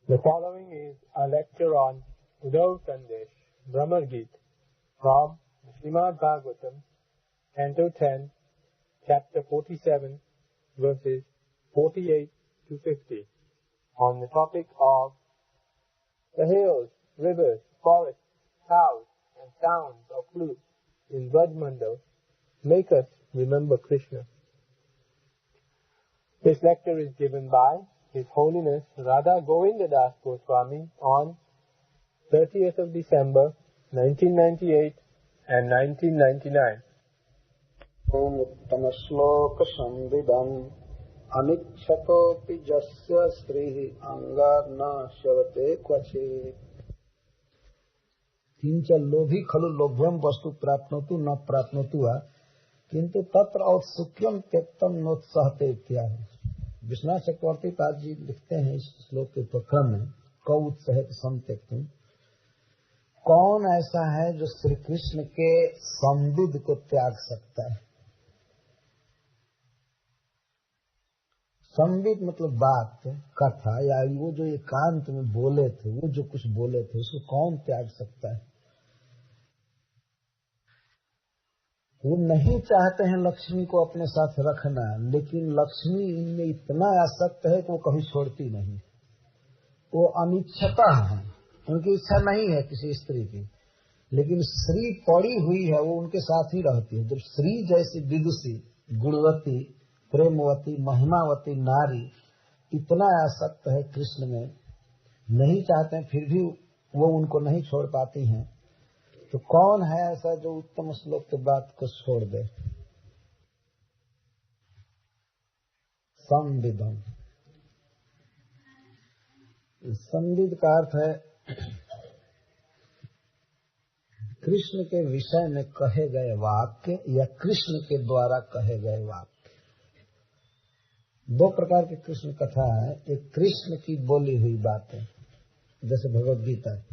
The following is a lecture on Uddhav Sandesh, Brahmar Geet, from Srimad Bhagavatam, Canto 10, Chapter 47, verses 48 to 50, on the topic of the hills, rivers, forests, cows, and sounds of flutes in Braj Mandal make us remember Krishna. This lecture is given by His Holiness Radha Govinda Das Goswami on 30th of December 1998 and 1999. Om Uttama Shloka Sambhidam Anichatopi Jasya Srihi Angarna Shavate Kvache Kincha Lobhi Khalu Lobhyam Vastu Prapnotu Na Prapnotua Kintu Tatra Autsukyam Tektam Notsahate इत्यादि। विश्वनाथ चक्रवर्ती पाद जी लिखते हैं इस श्लोक के प्रक्रम में, कौत्सहित संत्यक्तुम, कौन ऐसा है जो श्री कृष्ण के संविद को त्याग सकता है। संविद मतलब बात, कथा, या वो जो एकांत में बोले थे, वो जो कुछ बोले थे, उसको कौन त्याग सकता है। वो नहीं चाहते हैं लक्ष्मी को अपने साथ रखना, लेकिन लक्ष्मी इनमें इतना आसक्त है कि वो कभी छोड़ती नहीं। वो अनिच्छता है, उनकी इच्छा नहीं है किसी स्त्री की, लेकिन श्री पड़ी हुई है, वो उनके साथ ही रहती है। जब श्री जैसी विदुषी, गुणवती, प्रेमवती, महिमावती नारी इतना आसक्त है कृष्ण में, नहीं चाहते हैं फिर भी वो उनको नहीं छोड़ पाती हैं, तो कौन है ऐसा जो उत्तम श्लोक के बात को छोड़ दे। संविदम, संविद का अर्थ है कृष्ण के विषय में कहे गए वाक्य या कृष्ण के द्वारा कहे गए वाक्य। दो प्रकार की कृष्ण कथा है, एक कृष्ण की बोली हुई बातें, जैसे भगवद गीता,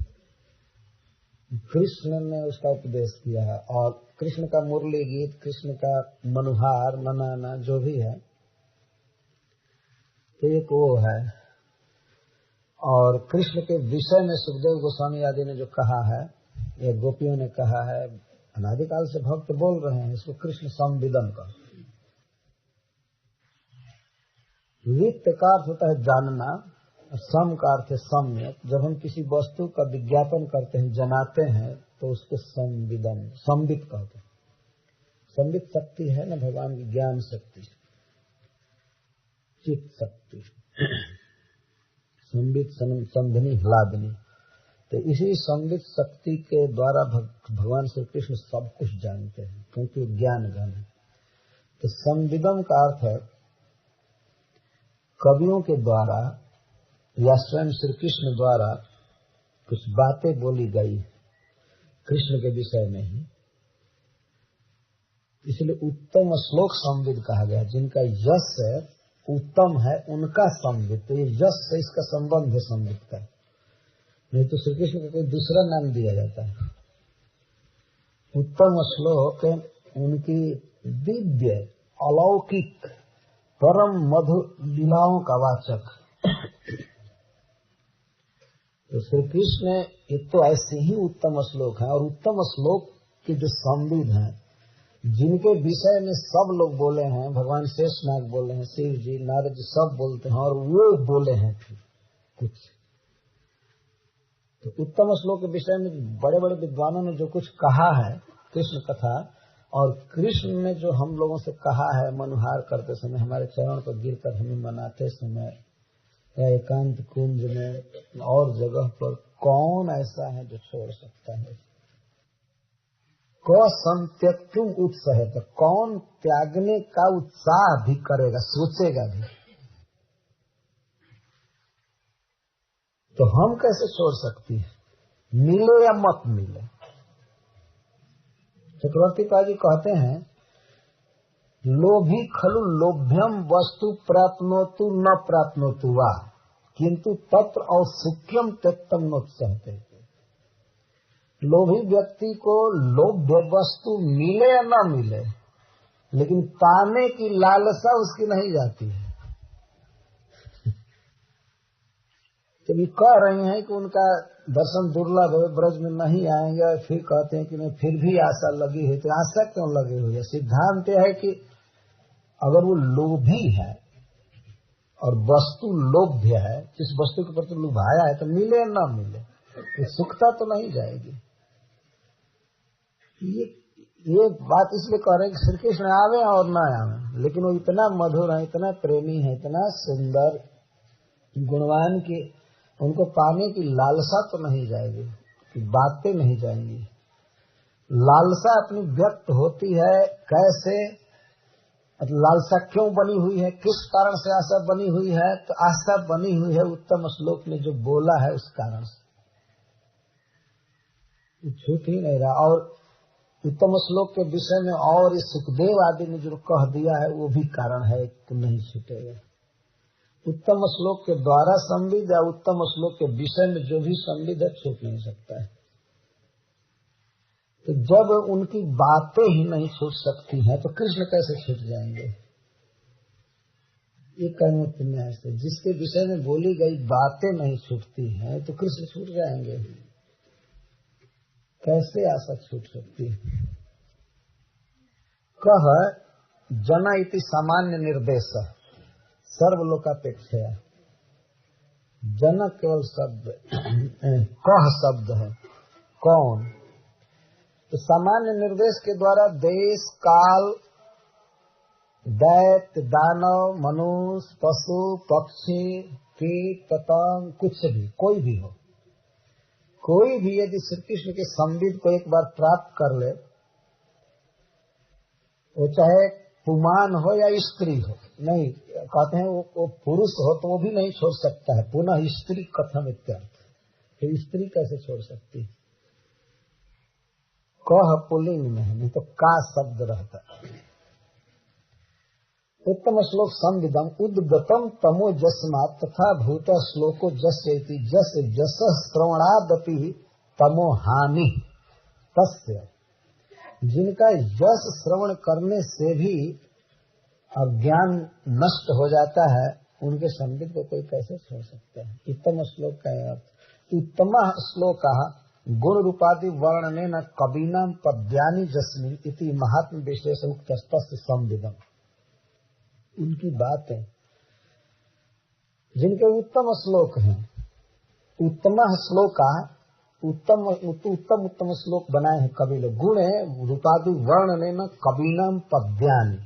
कृष्ण ने उसका उपदेश किया है, और कृष्ण का मुरली गीत, कृष्ण का मनुहार, ननाना जो भी है, तो एक वो है। और कृष्ण के विषय में सुखदेव गोस्वामी आदि ने जो कहा है, या गोपियों ने कहा है, अनादिकाल से भक्त बोल रहे हैं, इसको कृष्ण संविदम का। वित्त का अर्थ होता है जानना, सम का अर्थ है सम्यक। जब हम किसी वस्तु का विज्ञापन करते हैं, जनाते हैं, तो उसको संविदम, संवित कहते हैं। संवित शक्ति है ना भगवान की ज्ञान शक्ति, चित्त शक्ति, संवित संधनी ह्लादनी। तो इसी संवित शक्ति के द्वारा भगवान श्री कृष्ण सब कुछ जानते हैं, क्योंकि वो ज्ञान ज्ञान है। तो संविदम का अर्थ है कवियों के द्वारा या स्वयं श्री कृष्ण द्वारा कुछ बातें बोली गई कृष्ण के विषय में ही, इसलिए उत्तम श्लोक संविद कहा गया। जिनका यश उत्तम है उनका संविद, तो ये यश से इसका संबंध है संविद का, नहीं तो श्री कृष्ण का कोई दूसरा नाम दिया जाता है। उत्तम श्लोक उनकी दिव्य अलौकिक परम मधुर लीलाओं का वाचक। तो श्री कृष्ण एक तो ऐसे ही उत्तम श्लोक है, और उत्तम श्लोक के जो संविद हैं, जिनके विषय में सब लोग बोले हैं, भगवान शेषनाग बोले हैं, शिव जी, नारद जी सब बोलते हैं, और वो बोले हैं फिर कुछ। तो उत्तम श्लोक के विषय में बड़े बड़े विद्वानों ने जो कुछ कहा है कृष्ण कथा, और कृष्ण ने जो हम लोगों से कहा है मनुहार करते समय, हमारे चरण पर गिरकर हमें मनाते समय, या एकांत कुंज में और जगह पर, कौन ऐसा है जो छोड़ सकता है। क संत्यक्तुम उत्साहित, कौन त्यागने का उत्साह भी करेगा, सोचेगा भी। तो हम कैसे छोड़ सकती है, मिले या मत मिले। चक्रवर्ती पाजी कहते हैं, लोभी खलु लोभ्यम वस्तु प्राप्नोतु न प्राप्नोतु वा किंतु तत्र औत्सुक्यम त्यक्तम नोत्सहते। लोभी व्यक्ति को लोभ्य वस्तु मिले या न मिले, लेकिन पाने की लालसा उसकी नहीं जाती है। तो कभी कह रही हैं कि उनका दर्शन दुर्लभ है, ब्रज में नहीं आएंगे, और फिर कहते हैं कि नहीं फिर भी आशा लगी है। तो आशा क्यों लगी हुई है? सिद्धांत है कि अगर वो लोभी है और वस्तु लोभ्य है, जिस वस्तु के प्रति लुभाया है, तो मिले या न मिले तो सुखता तो नहीं जाएगी। ये बात इसलिए कह रहे हैं कि श्री कृष्ण आवे और न आवे, लेकिन वो इतना मधुर है, इतना प्रेमी है, इतना सुंदर गुणवान की उनको पाने की लालसा तो नहीं जाएगी, बातें नहीं जाएंगी। लालसा अपनी व्यक्त होती है कैसे, लालसा क्यों बनी हुई है, किस कारण से आशा बनी हुई है? तो आशा बनी हुई है उत्तम श्लोक में जो बोला है उस कारण से, छूट ही नहीं रहा। और उत्तम श्लोक के विषय में और इस सुखदेव आदि ने जो कह दिया है वो भी कारण है कि नहीं छूटेगा। उत्तम श्लोक के द्वारा संविद या उत्तम श्लोक के विषय में जो भी संविद है छूट नहीं सकता है। तो जब उनकी बातें ही नहीं छूट सकती हैं तो कृष्ण कैसे छूट जाएंगे? ये कर्मोक्त न्याय से जिसके विषय में बोली गई बातें नहीं छूटती हैं तो कृष्ण छूट जाएंगे, कैसे आशा छूट सकती है? कह जना इति सामान्य निर्देश सर्वलोकापेक्षया। जन केवल शब्द, कह शब्द है, कौन? तो सामान्य निर्देश के द्वारा देश काल दैत्य दानव मनुष्य पशु पक्षी कीट पतंग कुछ भी कोई भी हो, कोई भी यदि श्री कृष्ण के संविद को एक बार प्राप्त कर ले, वो चाहे पुमान हो या स्त्री हो, नहीं कहते हैं वो पुरुष हो तो वो भी नहीं छोड़ सकता है, पुनः स्त्री कथम इत्यर्थ, फिर स्त्री कैसे छोड़ सकती है? कह पुल्लिंग में है, नहीं तो का शब्द रहता है। उत्तम श्लोक संविदम उद्गतम तमो जस्मात् तथा भूत श्लोको जस्यति जस जस श्रवणादपि तमो हानि तस्य। जिनका यश श्रवण करने से भी अज्ञान नष्ट हो जाता है, उनके संविद को कोई कैसे छोड़ सकता है? उत्तम श्लोक का अर्थ उत्तम श्लोक गुण रूपादि वर्णने न कबीनाम पद्यानि जस्मिन् इति महात्म विशेष उक्तस्तस्य संविदम। उनकी बात है जिनके उत्तम श्लोक हैं, उत्तम श्लोक उत्तम श्लोक बनाए हैं कवि लोग। गुण रूपादि वर्णने न कबीनाम पद्यानि,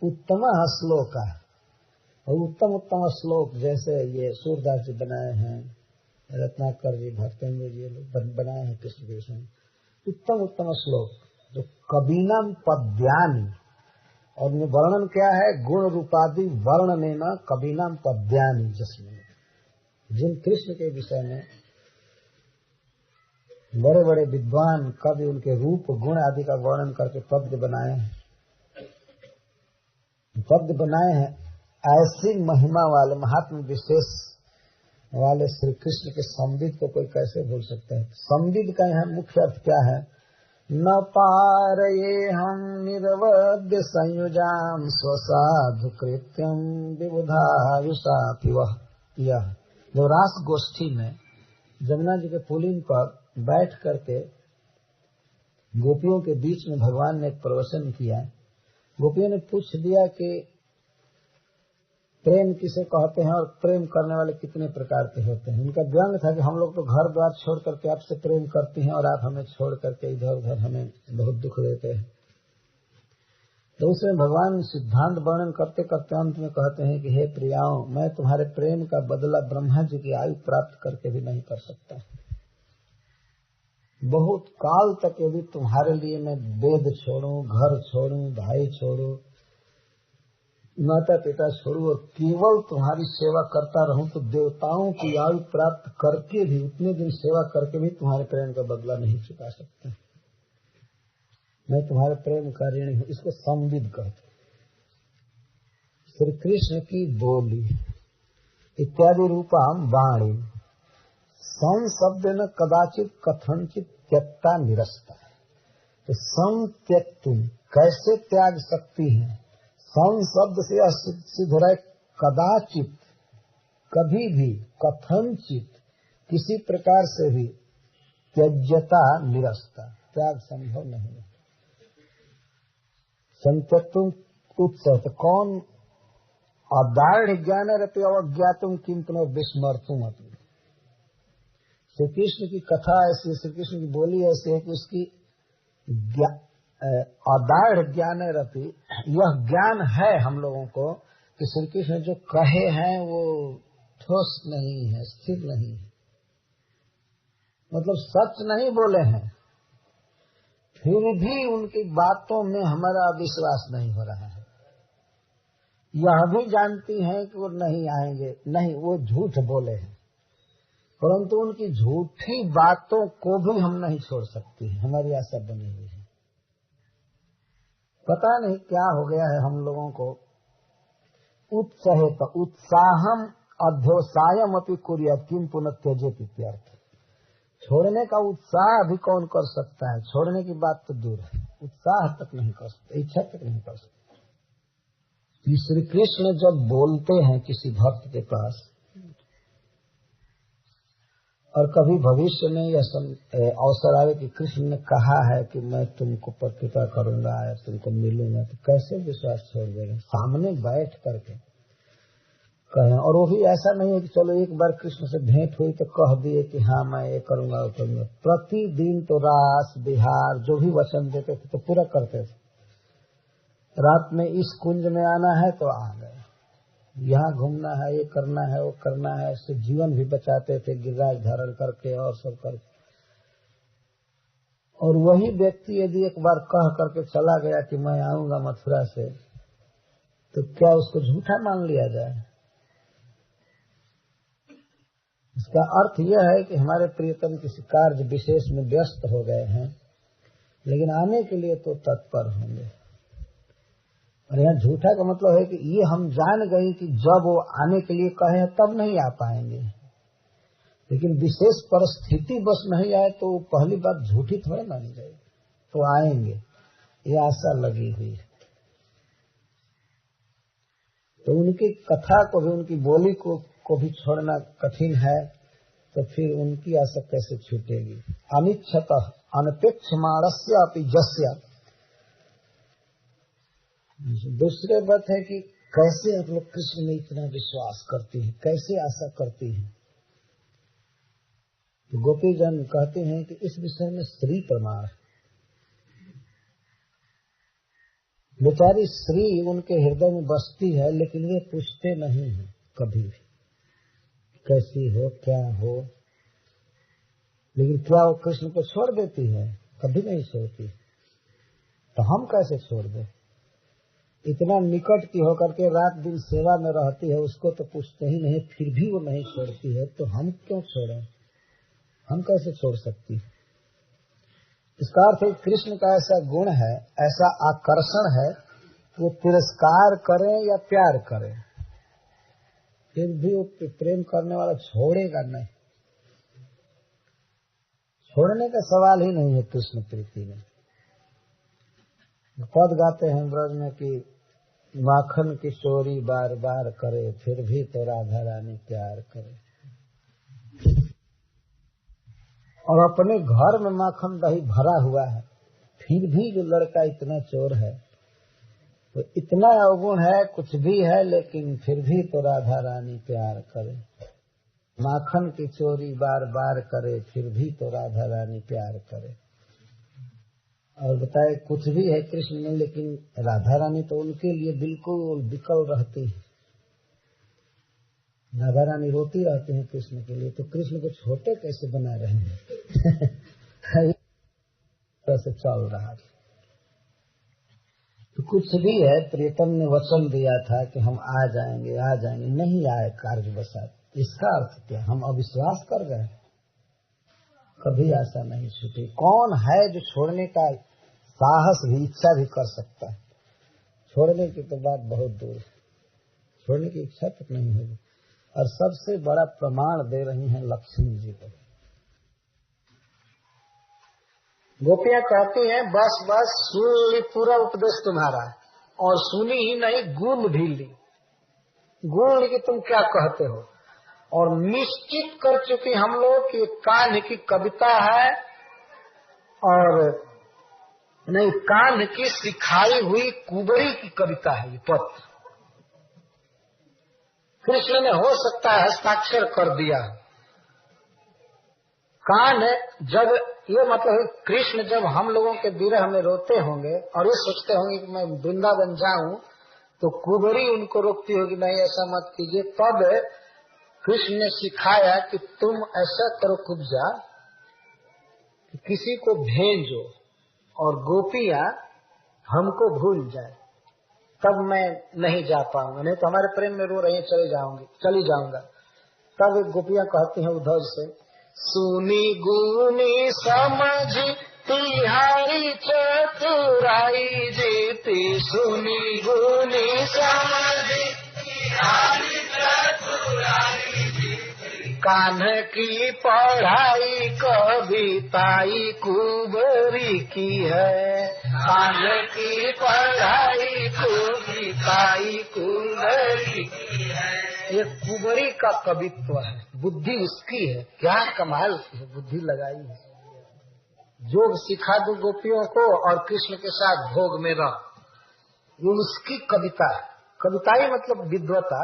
उत्तम श्लोक है। और उत्तम श्लोक जैसे ये सूरदास जी बनाए हैं, रत्नाकर जी भक्तेंद्र जी लोग बनाए हैं कृष्ण के विषय में, उत्तम श्लोक जो कबीनाम पद्यानि। और में वर्णन क्या है? गुण रूपादि वर्णने न कबीनाम पद्यानि जिसमें जिन कृष्ण के विषय में बड़े बड़े विद्वान कवि उनके रूप गुण आदि का वर्णन करके पद्य बनाए हैं। ऐसी महिमा वाले महात्म विशेष वाले श्री कृष्ण के संविद को कोई कैसे भूल सकता है? संविद का यहाँ मुख्य अर्थ क्या है? न पारये हम निर्वद्य संयुजाम स्वसाधु कृत्यम विबुधायुषापि वह। यह जो रास गोष्ठी में जमुना जी के पुलिन पर बैठ करके गोपियों के बीच में भगवान ने एक प्रवचन किया। गोपियों ने पूछ दिया कि प्रेम किसे कहते हैं और प्रेम करने वाले कितने प्रकार के होते हैं। उनका व्यंग था कि हम लोग तो घर द्वार छोड़ करके आपसे प्रेम करते हैं और आप हमें छोड़ करके इधर उधर हमें बहुत दुख देते हैं। तो उसमें भगवान सिद्धांत वर्णन करते करते अंत में कहते हैं कि हे प्रियाओं, मैं तुम्हारे प्रेम का बदला ब्रह्मा जी की आयु प्राप्त करके भी नहीं कर सकता। बहुत काल तक यदि तुम्हारे लिए मैं वेद छोड़ूं, घर छोड़ूं, भाई छोड़ूं, माता पिता छोड़ू और केवल तुम्हारी सेवा करता रहूं तो देवताओं की आयु प्राप्त करके भी, उतने दिन सेवा करके भी तुम्हारे प्रेम का बदला नहीं चुका सकता। मैं तुम्हारे प्रेम का ऋणी हूं। इसको संविद कहते। श्री कृष्ण की बोली इत्यादि रूपाम वाणी सं शब्द न कदाचित कथनचित त्यक्ता निरस्ता। तो सं त्यक्तुम कैसे त्याग सकती है? सं शब्द से सिद्ध रहे कदाचित, कभी भी कथनचित किसी प्रकार से भी त्यज्यता निरस्ता, त्याग संभव नहीं है। संत्यक्तुम उत्सव, तो कौन अदाढ़ ज्ञान रहते अवज्ञातुम किंतु विस्मर्तुम अपनी। श्री कृष्ण की कथा ऐसी, श्री कृष्ण की बोली ऐसी है कि उसकी अदाढ़ ज्ञान रहती, यह ज्ञान है हम लोगों को कि श्री कृष्ण जो कहे हैं वो ठोस नहीं है, स्थिर नहीं है, मतलब सच नहीं बोले हैं, फिर भी उनकी बातों में हमारा विश्वास नहीं हो रहा है। यह भी जानती हैं कि वो नहीं आएंगे, नहीं वो झूठ बोले हैं, परंतु उनकी झूठी बातों को भी हम नहीं छोड़ सकते हैं, हमारी आशा बनी हुई है। पता नहीं क्या हो गया है हम लोगों को। उत्साहित उत्साहम अध्योसायम अपि कुर्यात् किम पुनः त्यजेति इत्यर्थ। छोड़ने का उत्साह भी कौन कर सकता है, छोड़ने की बात तो दूर है, उत्साह तक नहीं कर सकता, इच्छा तक नहीं कर सकता। श्री कृष्ण जब बोलते हैं किसी भक्त के पास, और कभी भविष्य में यह अवसर आवे कि कृष्ण ने कहा है कि मैं तुमको कृपा करूंगा या तुमको मिलूंगा, तो कैसे विश्वास छोड़ देंगे। सामने बैठ करके कहें, और वो भी ऐसा नहीं है कि चलो एक बार कृष्ण से भेंट हुई तो कह दिए कि हाँ मैं ये करूंगा वो करूंगा। प्रतिदिन तो रास बिहार जो भी वचन देते थे तो पूरा करते थे। रात में इस कुंज में आना है तो आ गए, यहाँ घूमना है, ये करना है, वो करना है, इससे जीवन भी बचाते थे गिरिराज धारण करके और सब करके। और वही व्यक्ति यदि एक बार कह करके चला गया कि मैं आऊंगा मथुरा से, तो क्या उसको झूठा मान लिया जाए। इसका अर्थ यह है कि हमारे प्रियतम किसी कार्य विशेष में व्यस्त हो गए हैं, लेकिन आने के लिए तो तत्पर होंगे। और यहाँ झूठा का मतलब है कि ये हम जान गए कि जब वो आने के लिए कहे तब नहीं आ पाएंगे, लेकिन विशेष परिस्थिति बस नहीं आए तो पहली बात झूठी थोड़ी मानी जाएगी, तो आएंगे, ये आशा लगी हुई है। तो उनकी कथा को भी, उनकी बोली को भी छोड़ना कठिन है, तो फिर उनकी आशा कैसे छूटेगी। अनिच्छतः अनपेक्षमाणस्य अपि जस्य। दूसरे बात है कि कैसे आप लोग कृष्ण में इतना विश्वास करती हैं, कैसे आशा करती हैं। तो गोपीजन कहते हैं कि इस विषय में श्री प्रमाण है। बेचारी श्री उनके हृदय में बसती है, लेकिन वे पूछते नहीं हैं कभी भी कैसी हो, क्या हो। लेकिन क्या वो कृष्ण को छोड़ देती है? कभी नहीं छोड़ती। तो हम कैसे छोड़ दें? इतना निकट की होकर के रात दिन सेवा में रहती है, उसको तो पूछते ही नहीं, फिर भी वो नहीं छोड़ती है, तो हम क्यों छोड़ें? हम कैसे छोड़ सकती है? इसका अर्थ है कृष्ण का ऐसा गुण है, ऐसा आकर्षण है, वो तिरस्कार करें या प्यार करें, फिर भी वो प्रेम करने वाला छोड़ेगा नहीं। छोड़ने का सवाल ही नहीं है कृष्ण प्रीति में। पद गाते हैं ब्रज में कि माखन की चोरी बार बार करे, फिर भी तो राधा रानी प्यार करे। और अपने घर में माखन दही भरा हुआ है, फिर भी जो लड़का इतना चोर है, तो इतना अवगुण है, कुछ भी है, लेकिन फिर भी तो राधा रानी प्यार करे। माखन की चोरी बार बार करे, फिर भी तो राधा रानी प्यार करे। और बताए कुछ भी है कृष्ण में, लेकिन राधा रानी तो उनके लिए बिल्कुल विकल रहती है। राधा रानी रोती रहती है कृष्ण के लिए, तो कृष्ण को छोटे कैसे बना रहे हैं। कैसे चल रहा है। तो कुछ भी है, प्रियतम ने वचन दिया था कि हम आ जाएंगे, नहीं आए कार्यवशात। इसका अर्थ क्या? हम अविश्वास कर गए, कभी ऐसा नहीं छूटी। कौन है जो छोड़ने का साहस भी, इच्छा भी कर सकता है? छोड़ने की तो बात बहुत दूर है, छोड़ने की इच्छा तक नहीं होगी। और सबसे बड़ा प्रमाण दे रही हैं लक्ष्मी जी को। गोपियां कहती हैं बस बस सुन ली पूरा उपदेश तुम्हारा, और सुनी ही नहीं गुण भी ली। गुण ली कि तुम क्या कहते हो, और निश्चित कर चुके हम लोग कि कान्ह की कविता है और नहीं, कान्ह की सिखाई हुई कुबरी की कविता है ये पत्र। कृष्ण ने हो सकता है हस्ताक्षर कर दिया। कान्ह जब ये मतलब कृष्ण जब हम लोगों के विरह में रोते होंगे और ये सोचते होंगे कि मैं वृंदावन जाऊं, तो कुबरी उनको रोकती होगी, नहीं ऐसा मत कीजिए। तब कृष्ण ने सिखाया कि तुम ऐसा करो कुब्जा कि किसी को भेजो और गोपियां हमको भूल जाए, तब मैं नहीं जा पाऊंगा, नहीं तो हमारे प्रेम में रो रही हैं, चली जाऊंगा। तब गोपियां कहती हैं उद्धव से, सुनी गुनी समझ तिहारी चतुराई जीती, सुनी गुनी समझ तिहारी चतुराई जीती, कान्ह की पढ़ाई कविताई कुबरी की है, कान्ह की पढ़ाई कविताई कुबरी की है। ये कुबरी का कवित्व है, बुद्धि उसकी है। क्या कमाल की है, बुद्धि लगाई है। जोग सिखा दो गोपियों को और कृष्ण के साथ भोग में रह, ये उसकी कविता है। कविता ही मतलब विद्वता,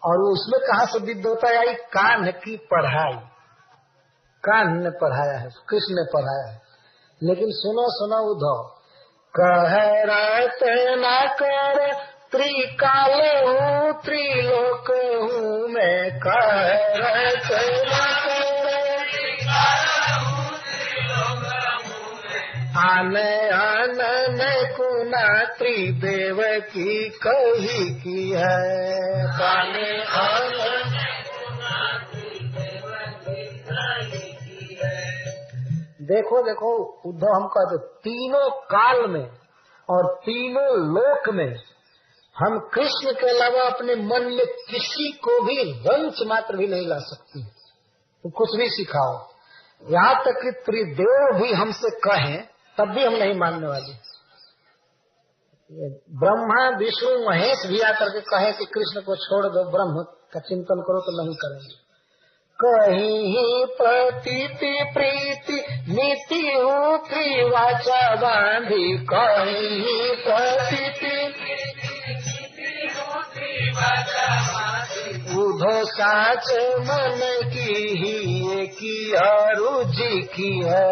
और वो उसमें कहाँ से विद्वता आई? कान्ह की पढ़ाई, कान्ह ने पढ़ाया है, कृष्ण ने पढ़ाया है। लेकिन सुनो सुनो उद्धव, कह रात न कर त्रिकाल हूँ त्रिलोक हूँ मैं, कह रात न कर त्रिकाल हूँ त्रिलोक हूँ मैं, आने आनन कुना त्रिदेव की कही की है, आने आनन कुना त्रिदेव की कही की है। देखो देखो उद्धव, हम कहते तीनों काल में और तीनों लोक में हम कृष्ण के अलावा अपने मन में किसी को भी रंच मात्र भी नहीं ला सकते। तो कुछ भी सिखाओ, यहाँ तक कि त्रिदेव भी हमसे कहें तब भी हम नहीं मानने वाले। ब्रह्मा विष्णु महेश भी आकर के कहे कि कृष्ण को छोड़ दो, ब्रह्म का चिंतन करो, तो नहीं करेंगे। कहीं प्रतीति प्रीति नीति हो त्रिवाचा बांधी, कहीं प्रतीति उधो साच मन की ही की अरुचि की है,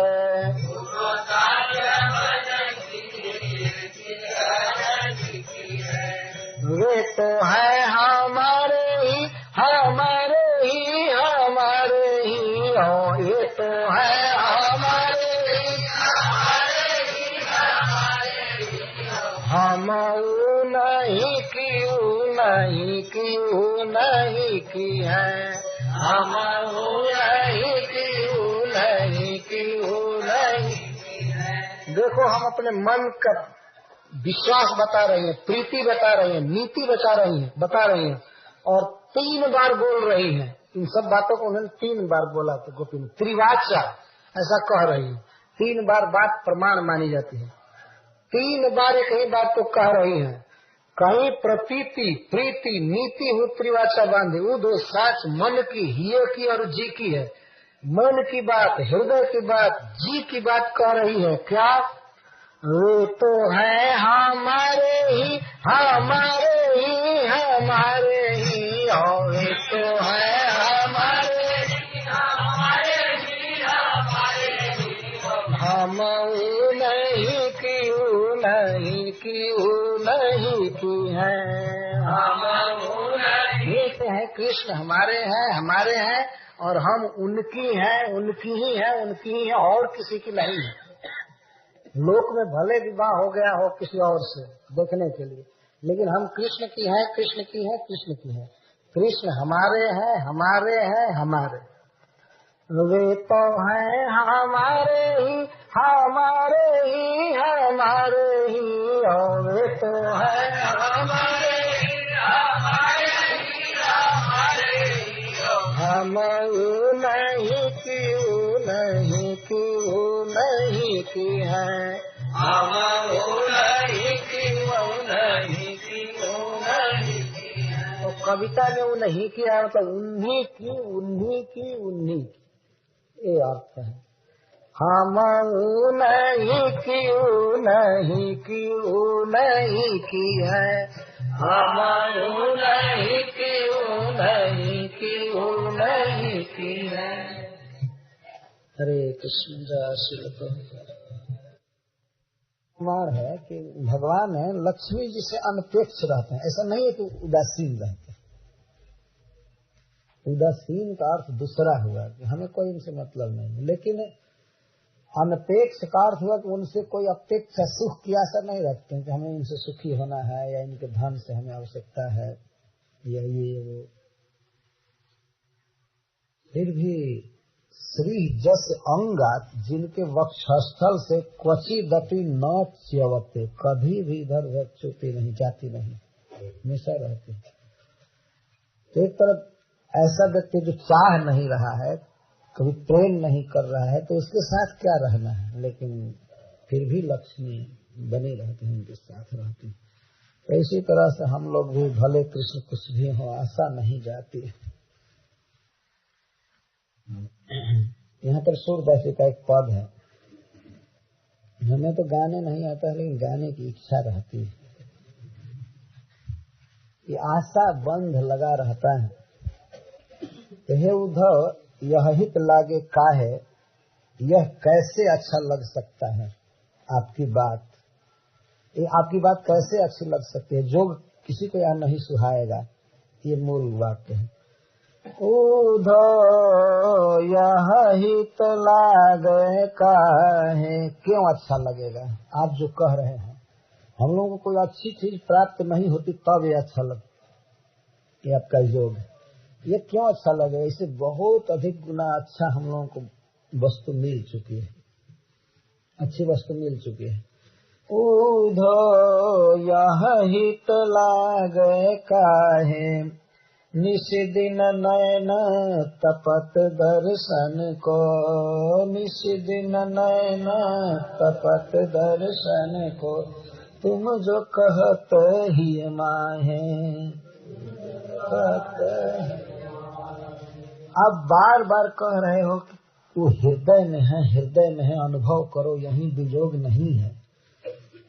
वे तो है हमारे ही हमारे ही हमारे ही, और ये तो है हमारे ही हमारे ही हमारे ही, हम नहीं क्यों नहीं क्यों नहीं की है, हम नहीं क्यों नहीं क्यों नहीं की है। देखो हम अपने मन का विश्वास बता रही हैं, प्रीति बता रही हैं, नीति बता रही हैं और 3 बार बोल रही हैं। इन सब बातों को उन्होंने 3 बार बोला था गोपी ने, त्रिवाचा ऐसा कह रही है। 3 बार बात प्रमाण मानी जाती है। 3 बार एक ही बात तो कह रही हैं। कहीं प्रतीति प्रीति नीति हो त्रिवाचा बांधे, वो दो साच मन की हिये की और जी की है। मन की बात, हृदय की बात, जी की बात कह रही है। क्या? वे तो है हमारे ही हमारे ही हमारे ही, और वे तो है हमारे ही हमारे ही हमारे ही, हम नहीं क्यों नहीं क्यों नहीं की है, हम नहीं है। कृष्ण हमारे हैं और हम उनकी हैं, उनकी ही है, उनकी ही है, और किसी की नहीं है। लोक में भले विवाह हो गया हो किसी और से देखने के लिए, लेकिन हम कृष्ण की हैं, कृष्ण की हैं, कृष्ण की हैं। कृष्ण हमारे हैं, हमारे हैं, हमारे। वे तो हैं हमारे ही हमारे ही हमारे ही, और वे तो हैं हमारे ही हमारे ही हमारे ही, हम नहीं क्यों नहीं क्यों नहीं की है, हम नहीं क्यों नहीं क्यों नहीं की है। तो कविता में उन्हीं की है, मतलब उन्हीं की ये अर्थ है। हम नहीं की है, हम नहीं की है। हरे कृष्ण जय श्री कुमार है कि भगवान है लक्ष्मी जी से अनपेक्ष रहते हैं। ऐसा नहीं है कि उदासीन रहते हैं। उदासीन का अर्थ दूसरा हुआ कि हमें कोई उनसे मतलब नहीं है, लेकिन अनपेक्ष का अर्थ हुआ कि उनसे कोई अपेक्षा सुख की आशा नहीं रखते हैं कि हमें इनसे सुखी होना है या इनके धन से हमें आवश्यकता है या ये वो। फिर भी श्री जस अंगात जिनके वक्षस्थल से क्वचिदपि न च्यवते, कभी भी इधर उधर चुपी नहीं जाती, नहीं हमेशा रहती। तो एक तरफ ऐसा व्यक्ति जो चाह नहीं रहा है, कभी प्रेम नहीं कर रहा है, तो उसके साथ क्या रहना है, लेकिन फिर भी लक्ष्मी बनी रहती है, उनके साथ रहती है। तो इसी तरह से हम लोग भी भले कृष्ण कुछ भी हो, आशा नहीं जाती। यहाँ पर सूरदासी का एक पद है, हमें तो गाने नहीं आता है, लेकिन गाने की इच्छा रहती है। ये आशा बंध लगा रहता है। हे उद्धव यह हित लागे काहे, यह कैसे अच्छा लग सकता है आपकी बात, ये आपकी बात कैसे अच्छी लग सकती है, जो किसी को यहाँ नहीं सुहाएगा। ये मूल वाक्य है। उद्धव यह हित लागे काहे, क्यों अच्छा लगेगा। आप जो कह रहे हैं हम लोगों को कोई अच्छी चीज प्राप्त नहीं होती तब ये अच्छा लगता, ये आपका योग है। ये क्यों अच्छा लगेगा, इससे बहुत अधिक गुना अच्छा हम लोगों को वस्तु मिल चुकी है, अच्छी वस्तु मिल चुकी है। उद्धव यह हित लागे काहे, निशिदिन नयन तपत दर्शन को, निशिदिन नयन तपत दर्शन को, तुम जो कहत ही माहे। आप बार बार कह रहे हो कि वो हृदय में है, हृदय में है, अनुभव करो, यहीं वियोग नहीं है।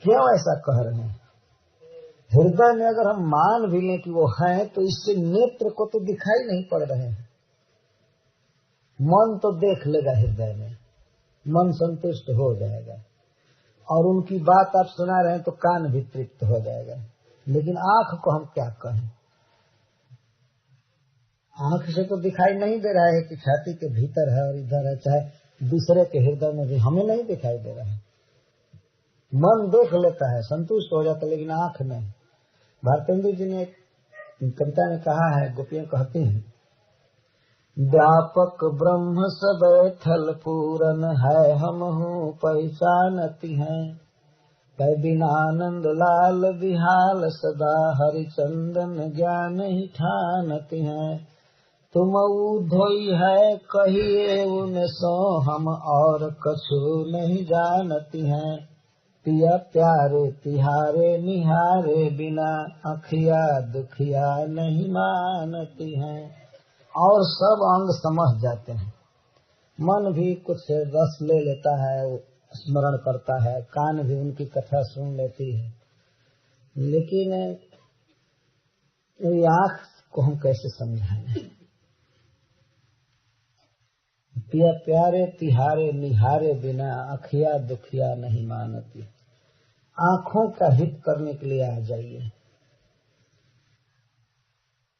क्यों ऐसा कह रहे हैं। हृदय में अगर हम मान भी लें कि वो है, तो इससे नेत्र को तो दिखाई नहीं पड़ रहे हैं। मन तो देख लेगा, हृदय में मन संतुष्ट हो जाएगा, और उनकी बात आप सुना रहे हैं तो कान भी तृप्त हो जाएगा। लेकिन आंख को हम क्या कहें, आंख से तो दिखाई नहीं दे रहा है कि छाती के भीतर है और इधर है, चाहे दूसरे के हृदय में भी हमें नहीं दिखाई दे रहा है। मन देख लेता है, संतुष्ट हो जाता है, लेकिन आंख नहीं। भारतेंदु जी ने एक कविता में कहा है, गोपियां कहती हैं, व्यापक ब्रह्म सब थल पूरन है, हम हूँ पहचानती हैं, कै बिनानंद लाल बिहाल सदा हरिचंदन ज्ञान ही ठानती हैं। तुम उद्धोई है कहिए उन सो, हम और कछु नहीं जानती हैं, पिया प्यारे तिहारे निहारे बिना, अखिया दुखिया नहीं मानती हैं। और सब अंग समझ जाते हैं, मन भी कुछ रस ले लेता है, स्मरण करता है, कान भी उनकी कथा सुन लेती है, लेकिन आँख को हम कैसे समझाएं। पिया प्यारे तिहारे निहारे बिना, अखिया दुखिया नहीं मानती। आँखों का हित करने के लिए आ जाइए।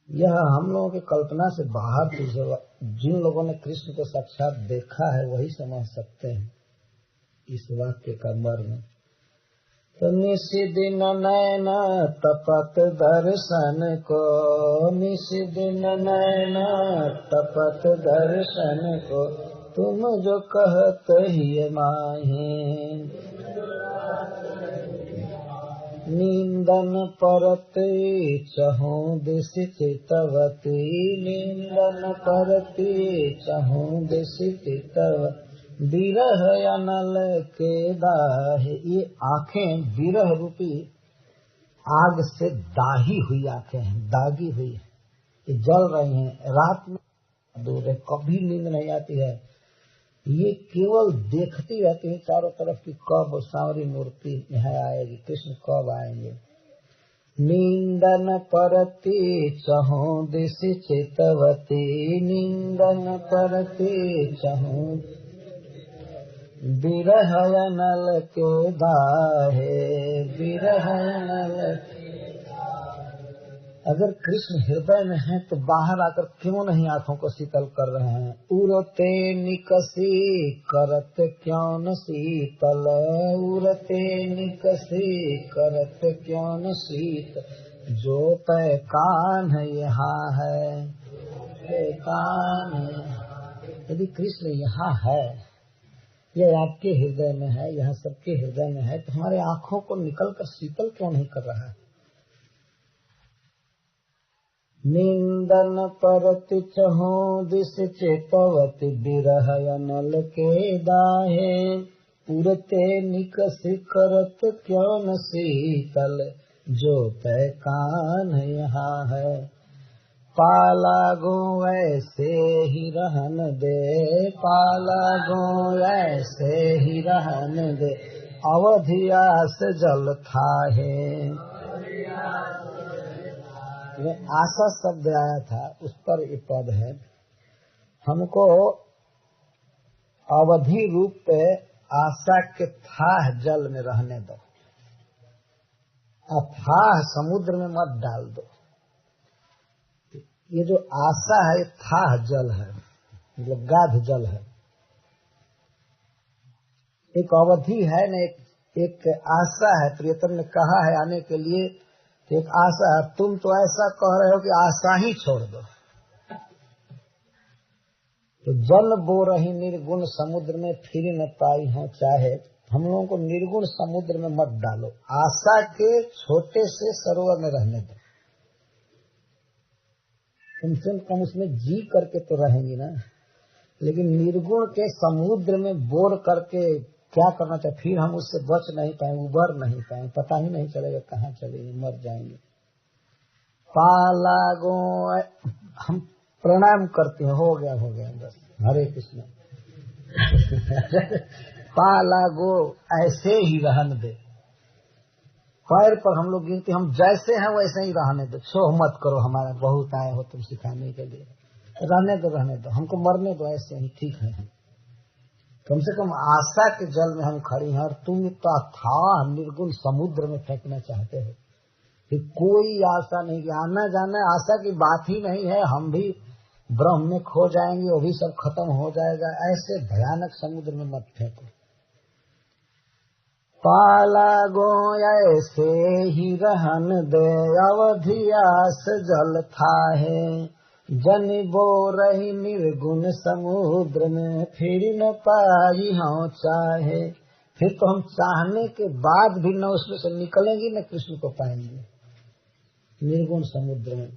यह हम लोगों की कल्पना से बाहर की, जिन लोगों ने कृष्ण को साक्षात देखा है वही समझ सकते हैं इस वाक्य का मर्म। तो निशिदिन नयन तपत दर्शन को, निशिदिन नयन तपत दर्शन को, तुम जो कहत ही माहे। निंदन परते चहु दिश चितवती, निंदन परते चहु दिश चितवती, विरह अनल के दाहे। ये आँखें विरह रूपी आग से दाही हुई आँखें हैं, दागी हुई है। ये जल रही हैं, रात में दूर है, कभी नींद नहीं आती है, ये केवल देखती रहती है चारों तरफ की कब सांवरी मूर्ति यहाँ आएगी, कृष्ण कब आएंगे। निंदन परति चहु दिश चेतवती, निंदन परति चहु बिरह नल के दाहे, बिरह नल। अगर कृष्ण हृदय में है तो बाहर आकर क्यों नहीं आंखों को शीतल कर रहे हैं। उरते निकसी करत क्यों न शीतल, उरते निकसी करत क्यों न शीतल, जो तय कान यहाँ है, कान। यदि कृष्ण यहाँ है, यह आपके हृदय में है, यहाँ सबके हृदय में है, तो हमारे आंखों को निकल कर शीतल क्यों नहीं कर रहा है। निंदन परति चहु दिश चेतवती, बिरह अनल के दाहे, उरते निकस करत क्यों न शीतल, जो तय कान यहाँ है। पाला गो ऐसे ही रहन दे, पाला गो ऐसे ही रहन दे, अवधियास जल थाहे। आशा शब्द आया था, उस पर ये पद है। हमको अवधि रूप पे आशा के थाह जल में रहने दो, अथाह समुद्र में मत डाल दो। ये जो आशा है थाह जल है, मतलब गाध जल है। एक अवधि है न, एक आशा है। प्रियतम ने कहा है आने के लिए, एक आशा है। तुम तो ऐसा कह रहे हो कि आशा ही छोड़ दो। तो जल बो रही निर्गुण समुद्र में फिर न पाई हो चाहे, हम लोगों को निर्गुण समुद्र में मत डालो, आशा के छोटे से सरोवर में रहने दो। कम से कम उसमें जी करके तो रहेंगी ना, लेकिन निर्गुण के समुद्र में बोर करके क्या करना चाहिए। फिर हम उससे बच नहीं पाएंगे, उबर नहीं पाएंगे, पता ही नहीं चलेगा कहाँ चलेंगे, मर जाएंगे। पाला गो, हम प्रणाम करते हैं, हो गया बस, हरे कृष्ण। पाला गो ऐसे ही रहने दे, पैर पर हम लोग गिनते, हम जैसे हैं वैसे ही रहने दो, छोह मत करो, हमारा बहुत आए हो तुम सिखाने के लिए, रहने दो, हमको मरने दो, ऐसे ही ठीक है। कम से कम आशा के जल में हम खड़ी हैं, और तुम इतना अथाह निर्गुण समुद्र में फेंकना चाहते हो कि कोई आशा नहीं, कि आना जाना आशा की बात ही नहीं है, हम भी ब्रह्म में खो जाएंगे, वो भी सब खत्म हो जाएगा। ऐसे भयानक समुद्र में मत फेंको। पाला गो ऐसे ही रहन दे, अवधियास जल थाहे, जन बो रही निर्गुण समुद्र में फिर न पाई हो चाहे। फिर तो हम चाहने के बाद भी न उसमें से निकलेंगे, न कृष्ण को पाएंगे निर्गुण समुद्र में।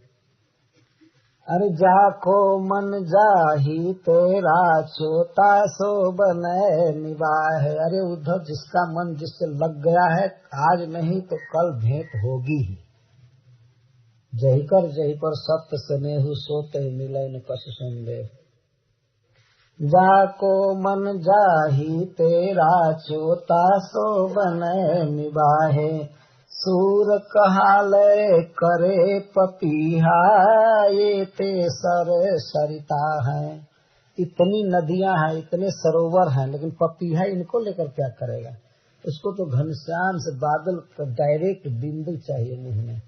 अरे जाको मन जाही तेरा चोता सो बने निवाहे। अरे उद्धव, जिसका मन जिससे लग गया है, आज नहीं तो कल भेंट होगी ही। जही पर सत्य स्नेहु सोते मिलन कस संदेह। जाको मन जाही तेरा चोता सो बने निवाहे, सूर कहाले करे पपीहा, ये ते सर सरिता है। इतनी नदियां हैं, इतने सरोवर हैं, लेकिन पपीहा इनको लेकर क्या करेगा। उसको तो घनश्याम से बादल का डायरेक्ट बिंदु चाहिए मुंह में।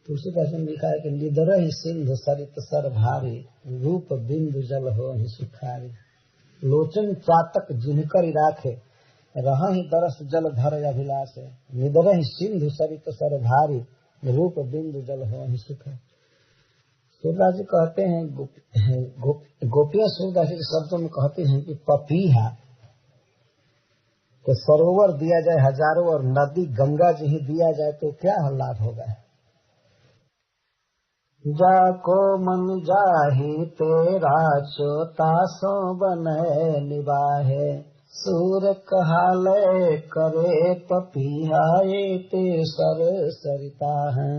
तुलसीदास ने लिखा है कि निदरहि सिंधु सरित सर भारी, रूप बिंदु जल हो ही सुखारी। लोचन चातक जिनकर राखे, रहहि दरस जल धर अभिलाष। निदरहि सिंधु सरित सर भारी, रूप बिंदु जल हो ही सुखारी। सूरदास जी कहते हैं, गोपियां सूरदास जी के शब्दों में कहते हैं कि पपीहा को सरोवर दिया जाए हजारों, और नदी गंगा जी ही दिया जाए तो क्या लाभ होगा। जाको मन जाही तेरा चोता सो बने निवाहे, सूर कहाले करे पपीहा, ये ते सर सरिता है।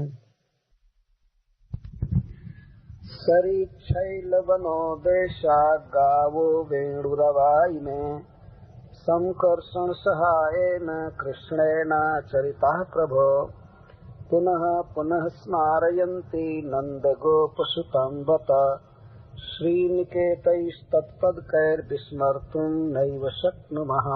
सरीक्षैलवनो देशा गावो वेणुरवायिने संकर्षण सहायेन कृष्णेन चरितः प्रभो पुनः पुनः स्मारयन्ति नन्दगोपसुतं बत श्रीनिकेतैस्तत्पदकैर्विस्मर्तुं नैव शक्नुमः।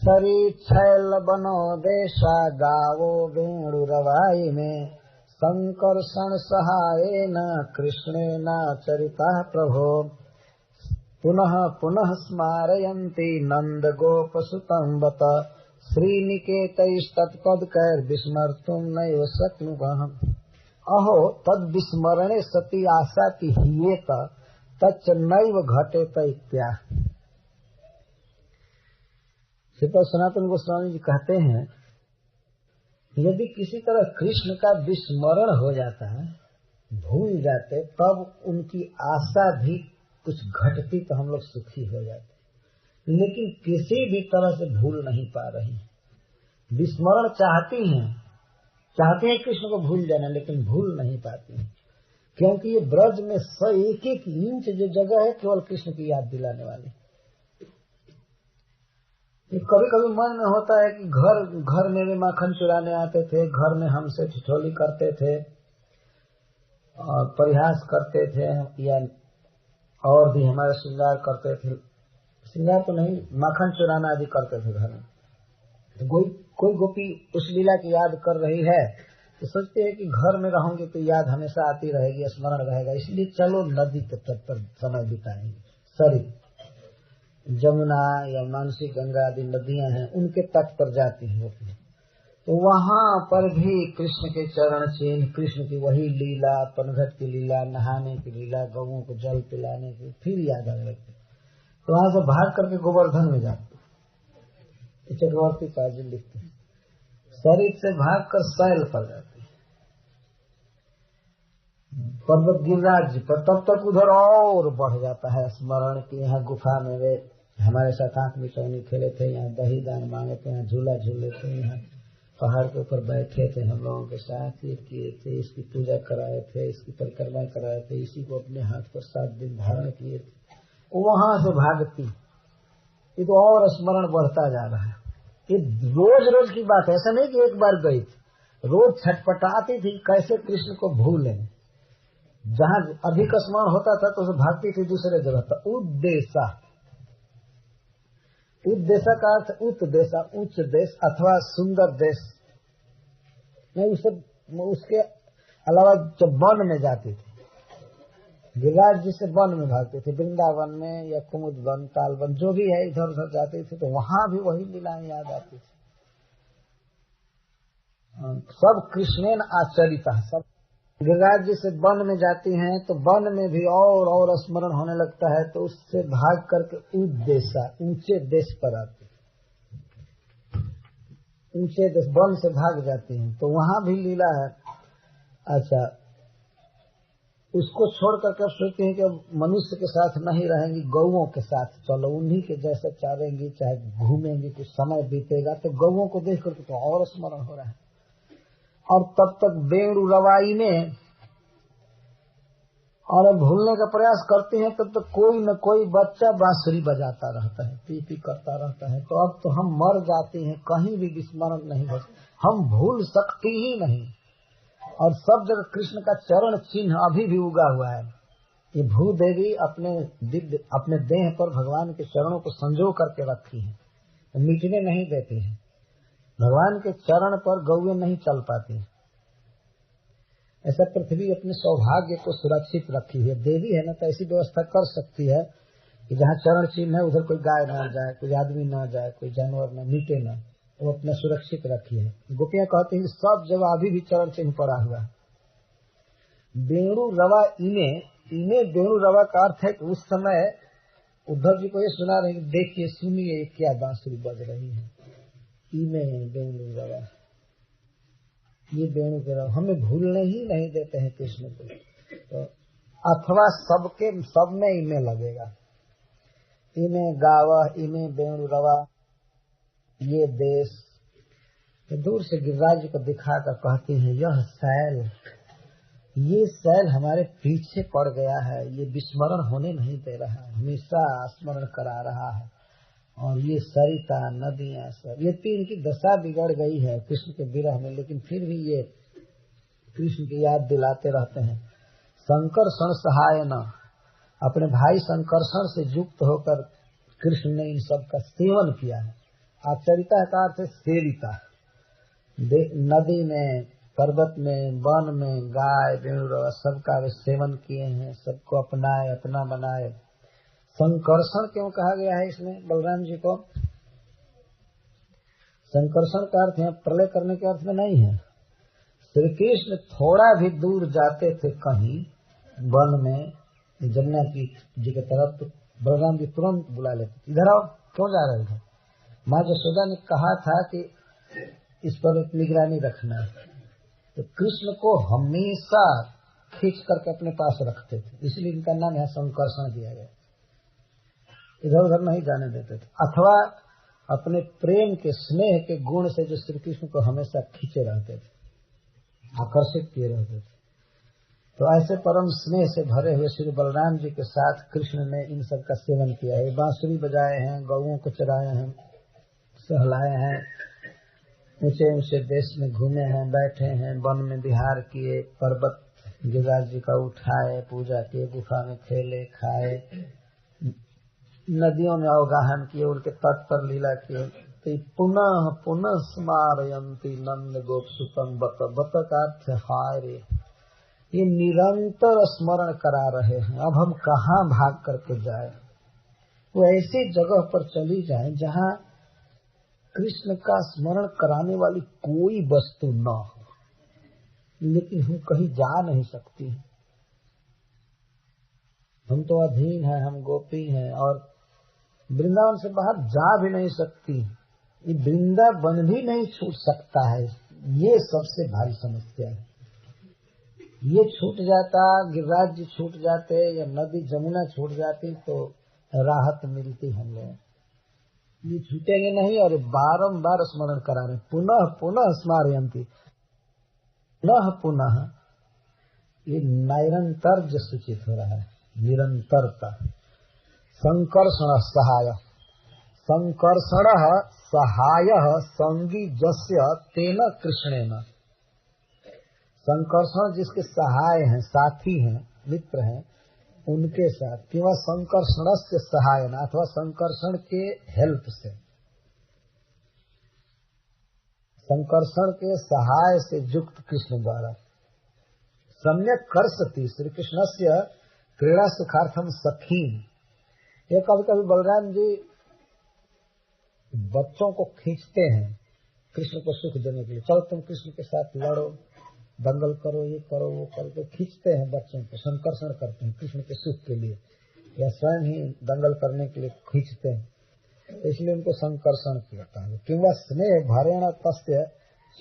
सरीक्षैलवनो देशा गावो वेणुरवायिने संकर्षण सहायेन कृष्णेन चरितः प्रभो पुनः पुनः स्मारयन्ति नन्दगोपसुतं बत श्रीनिकेतैस्तत्पदकैर्विस्मर्तुं नैव शक्नुमः। अहो तद्विस्मरणे सति आशाति हीयेत तच्च नैव घटेत इत्याह। श्रीपाद सनातन गोस्वामी जी कहते हैं, यदि किसी तरह कृष्ण का विस्मरण हो जाता है, भूल जाते, तब उनकी आशा भी कुछ घटती तो हम लोग सुखी हो जाते, लेकिन किसी भी तरह से भूल नहीं पा रही। विस्मरण चाहती हैं कृष्ण को भूल जाना, लेकिन भूल नहीं पाती हैं, क्योंकि ये ब्रज में एक एक इंच जो जगह है केवल कृष्ण की याद दिलाने वाली। कभी कभी मन में होता है कि घर में भी माखन चुराने आते थे, घर में हमसे ठिठोली करते थे और परिहास करते थे, या और भी हमारा श्रृंगार करते थे। श्रृंगार तो नहीं, माखन चुराना आदि करते थे घर में। तो कोई गोपी उस लीला की याद कर रही है तो सोचते हैं कि घर में रहूंगी तो याद हमेशा आती रहेगी, स्मरण रहेगा, इसलिए चलो नदी के तट पर समय बिताएंगे। सरी, जमुना या मानसी गंगा आदि नदियां हैं, उनके तट पर जाती हैं गोपी, तो वहां पर भी कृष्ण के चरण चिन्ह, कृष्ण की वही लीला, पनघट की लीला, नहाने की लीला, गौओं को जल पिलाने की फिर याद आने लगती। तो वहां से भाग करके गोवर्धन में जाते। चक्रवर्ती काजल लिखते हैं, शरीर से भागकर शैल पर जाते हैं, पर्वत गिरिराज जी पर, तब तक उधर और बढ़ जाता है स्मरण की यहाँ गुफा में वे हमारे साथ आंख मिचौनी खेले थे, यहाँ दही दान मांगे थे, यहाँ झूला झूले थे, यहाँ पहाड़ के ऊपर बैठे थे हम लोगों के साथ, ये किए थे, इसकी पूजा कराए थे, इसकी परिक्रमा कराए थे, इसी को अपने हाथ पर 7 दिन धारण किए थे। वहां से भागती, ये तो और स्मरण बढ़ता जा रहा है। ये रोज रोज की बात है, ऐसा नहीं कि एक बार गई थी, रोज छटपटाती थी कैसे कृष्ण को भूलें। जहाँ अधिक स्मरण होता था तो उसे भागती थी दूसरे जगह पर। उद्देशा का अर्थ उत देशा, उच्च देश अथवा सुंदर देश नहीं, उसके अलावा जब वन में जाती थी, गिरिराज जी से वन में भागते थे, वृंदावन में या कुमुद वन, ताल वन, जो भी है इधर उधर जाते थे, तो वहां भी वही लीलाएं याद आती थी। सब कृष्णेन आचरिता, सब गिरिराज जी से वन में जाती हैं तो वन में भी और स्मरण होने लगता है, तो उससे भाग करके उद्देशा, ऊंचे देश पर आती, ऊंचे देश, वन से भाग जाती हैं तो वहां भी लीला है। अच्छा, उसको छोड़ करके सोचती हैं कि मनुष्य के साथ नहीं रहेंगी, गौओं के साथ चलो, उन्हीं के जैसे चलेंगी, चाहे घूमेंगी, कुछ समय बीतेगा, तो गौओं को देख करके तो और स्मरण हो रहा है। और तब तक वेणु रवाई में और भूलने का प्रयास करते हैं, तब तक कोई न कोई बच्चा बांसुरी बजाता रहता है, पी पी करता रहता है। तो अब तो हम मर जाते हैं, कहीं भी विस्मरण नहीं हो, हम भूल सकती ही नहीं। और सब जगह कृष्ण का चरण चिन्ह अभी भी उगा हुआ है। ये भूदेवी अपने देह पर भगवान के चरणों को संजो करके रखी है, मिटने नहीं देती है। भगवान के चरण पर गौएं नहीं चल पाती। ऐसा पृथ्वी अपने सौभाग्य को सुरक्षित रखी है, देवी है ना, तो ऐसी व्यवस्था कर सकती है कि जहाँ चरण चिन्ह है उधर कोई गाय न जाए, कोई आदमी न जाए, कोई जानवर न मिटे न, वो अपना सुरक्षित रखी है। गोपियां कहती हैं सब जगह अभी भी चरण चिन्ह पड़ा हुआ है। वेणु रवा इने वेणु रवा का अर्थ है कि उस समय उद्धव जी को ये सुना रहे, देखिए सुनिए क्या बांसुरी बज रही है, इने वेणु रवा, ये वेणु के रवा हमें भूलने ही नहीं देते हैं कृष्ण को। तो अथवा सब में इमे लगेगा, इमे गावा, इमे वेणु रवा, ये देश। तो दूर से गिरिराज जी को दिखाकर कहती है, यह शैल ये शैल हमारे पीछे पड़ गया है, ये विस्मरण होने नहीं दे रहा है, हमेशा स्मरण करा रहा है। और ये सरिता नदियां सब, ये तीन की दशा बिगड़ गई है कृष्ण के विरह में, लेकिन फिर भी ये कृष्ण की याद दिलाते रहते हैं। संकर्षण सहाय न, अपने भाई संकर्षण से युक्त होकर कृष्ण ने इन सब का सेवन किया है। आचरिता का अर्थ है सेविता। नदी में, पर्वत में, वन में, गाय भेड़ सबका वे सेवन किए हैं, सबको अपनाए, अपना बनाए। संकर्षण क्यों कहा गया है इसमें बलराम जी को? संकर्षण का अर्थ है प्रलय करने के अर्थ में नहीं है। श्री कृष्ण थोड़ा भी दूर जाते थे कहीं वन में, जमुना जी के तरफ, तो बलराम जी तुरंत बुला लेते, इधर आओ, क्यों जा रहे थे? माँ जसोदा ने कहा था कि इस पर निगरानी रखना है, तो कृष्ण को हमेशा खींच करके अपने पास रखते थे, इसलिए इनका नाम यहाँ संकर्षण दिया गया। इधर उधर नहीं जाने देते थे, अथवा अपने प्रेम के स्नेह के गुण से जो श्री कृष्ण को हमेशा खींचे रहते थे, आकर्षित किए रहते थे। तो ऐसे परम स्नेह से भरे हुए श्री बलराम जी के साथ कृष्ण ने इन सब का सेवन किया है। बांसुरी बजाए हैं, गौओं को चराए हैं, सहलाए हैं, ऊंचे ऊंचे देश में घूमे हैं, बैठे हैं, वन में विहार किए, पर्वत गिरिराज जी का उठाए, पूजा किए, गुफा में खेले खाए, नदियों में अवगाहन किए, उनके तट पर लीला किए। तो पुनः पुनः स्मारयन्ति नंद गोप सुतम बत, बत का अर्थ हाय रे, ये निरंतर स्मरण करा रहे हैं। अब हम कहाँ भाग करके जाए? वो ऐसी जगह पर चली जाए जहाँ कृष्ण का स्मरण कराने वाली कोई वस्तु न हो, लेकिन हम कहीं जा नहीं सकती। हम तो अधीन हैं, हम गोपी हैं, और वृंदावन से बाहर जा भी नहीं सकती। ये वृंदावन भी नहीं छूट सकता है, ये सबसे भारी समस्या है। ये छूट जाता, गिरिराज जी छूट जाते, या नदी जमुना छूट जाती तो राहत मिलती हम लोग। ये छूटेंगे नहीं, और बारंबार स्मरण करा रहे, पुनः पुनः स्मारयन्ति, पुनः पुनः, ये निरंतर जो सूचित हो रहा है, निरंतरता। संकर्षण सहाय, संकर्षण सहाय संगी जस्य तेन कृष्णेन। संकर्षण जिसके सहाय हैं, साथी हैं, मित्र हैं, उनके साथ, किंवा संकर्षण से सहाय, अथवा संकर्षण के हेल्प से, संकर्षण के सहाय से युक्त कृष्ण द्वारा। सम्यक कर्षति श्री कृष्ण से क्रीड़ा सुखार्थम सखी। ये कभी कभी बलराम जी बच्चों को खींचते हैं कृष्ण को सुख देने के लिए, चलो तुम कृष्ण के साथ लड़ो, दंगल करो, ये करो, वो करो, तो खींचते हैं बच्चों को, संकर्षण करते हैं कृष्ण के सुख के लिए, या स्वयं ही दंगल करने के लिए खींचते हैं, तो इसलिए उनको संकर्षण कहता है। किंवा स्नेह भरेण तस्य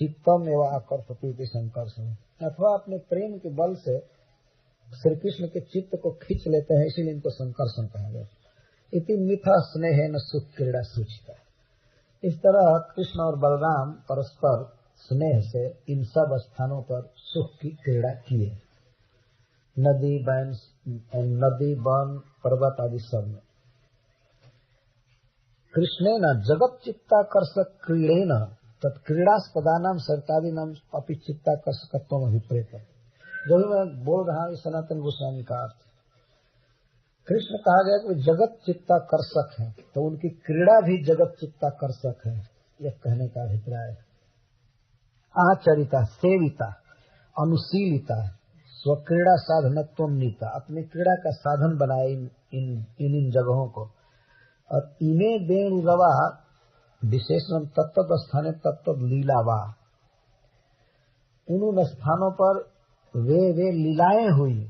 चित्तम एवं आकर्षति संकर्षण, अथवा अपने प्रेम के बल से श्री कृष्ण के चित्त को खींच लेते हैं, इसीलिए इनको संकर्षण कहा गया। इति मिथा स्नेह न सुख क्रीड़ा सूचिता। इस तरह कृष्ण और बलराम परस्पर स्नेह से इन सब स्थानों पर सुख की क्रीड़ा किए, नदी वन पर्वत आदि सब में। कृष्णेन जगत चित्ताकर्षक क्रीड़ेन तत्क्रीड़ास्पदानाम सरितादीनाम अपि चित्ताकर्षकत्वम अभिप्रेत। जो भी मैं बोल रहा हूँ सनातन गोस्वामी का अर्थ, कृष्ण कहा गया कि जगत चित्ताकर्षक है, तो उनकी क्रीड़ा भी जगत चित्ताकर्षक है, यह कहने का अभिप्राय है। आचरिता, सेविता, अनुशीलिता, स्वक्रीड़ा साधनत्व नीता, अपनी क्रीड़ा का साधन बनाए इन जगहों को। और इन्हें वेणु रवा विशेषण तत्व स्थाने तत्व लीलावा, उन स्थानों पर वे लीलाएं हुई।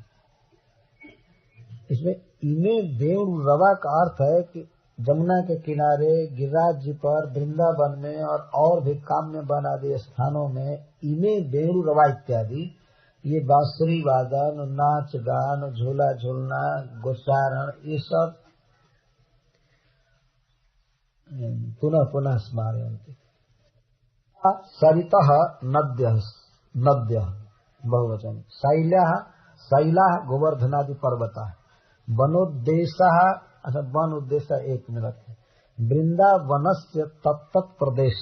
इसमें इन्हें वेणु रवा का अर्थ है कि जमुना के किनारे, गिरिराज जी पर, वृंदावन में और भी काम्य वन आदि स्थानों में इन्हें वेणु रवा इत्यादि, ये बांसुरी वादन, नाच गान, झूला झूलना, गोचारण, ये सब पुनः पुनः स्मारयन्ति। सरितः नद्य, बहुवचन। शैला गोवर्धनादि पर्वता, वनोद्देशा, अच्छा वन उद्देश्य एक में रखे, वृंदावनस्य तत्त प्रदेश,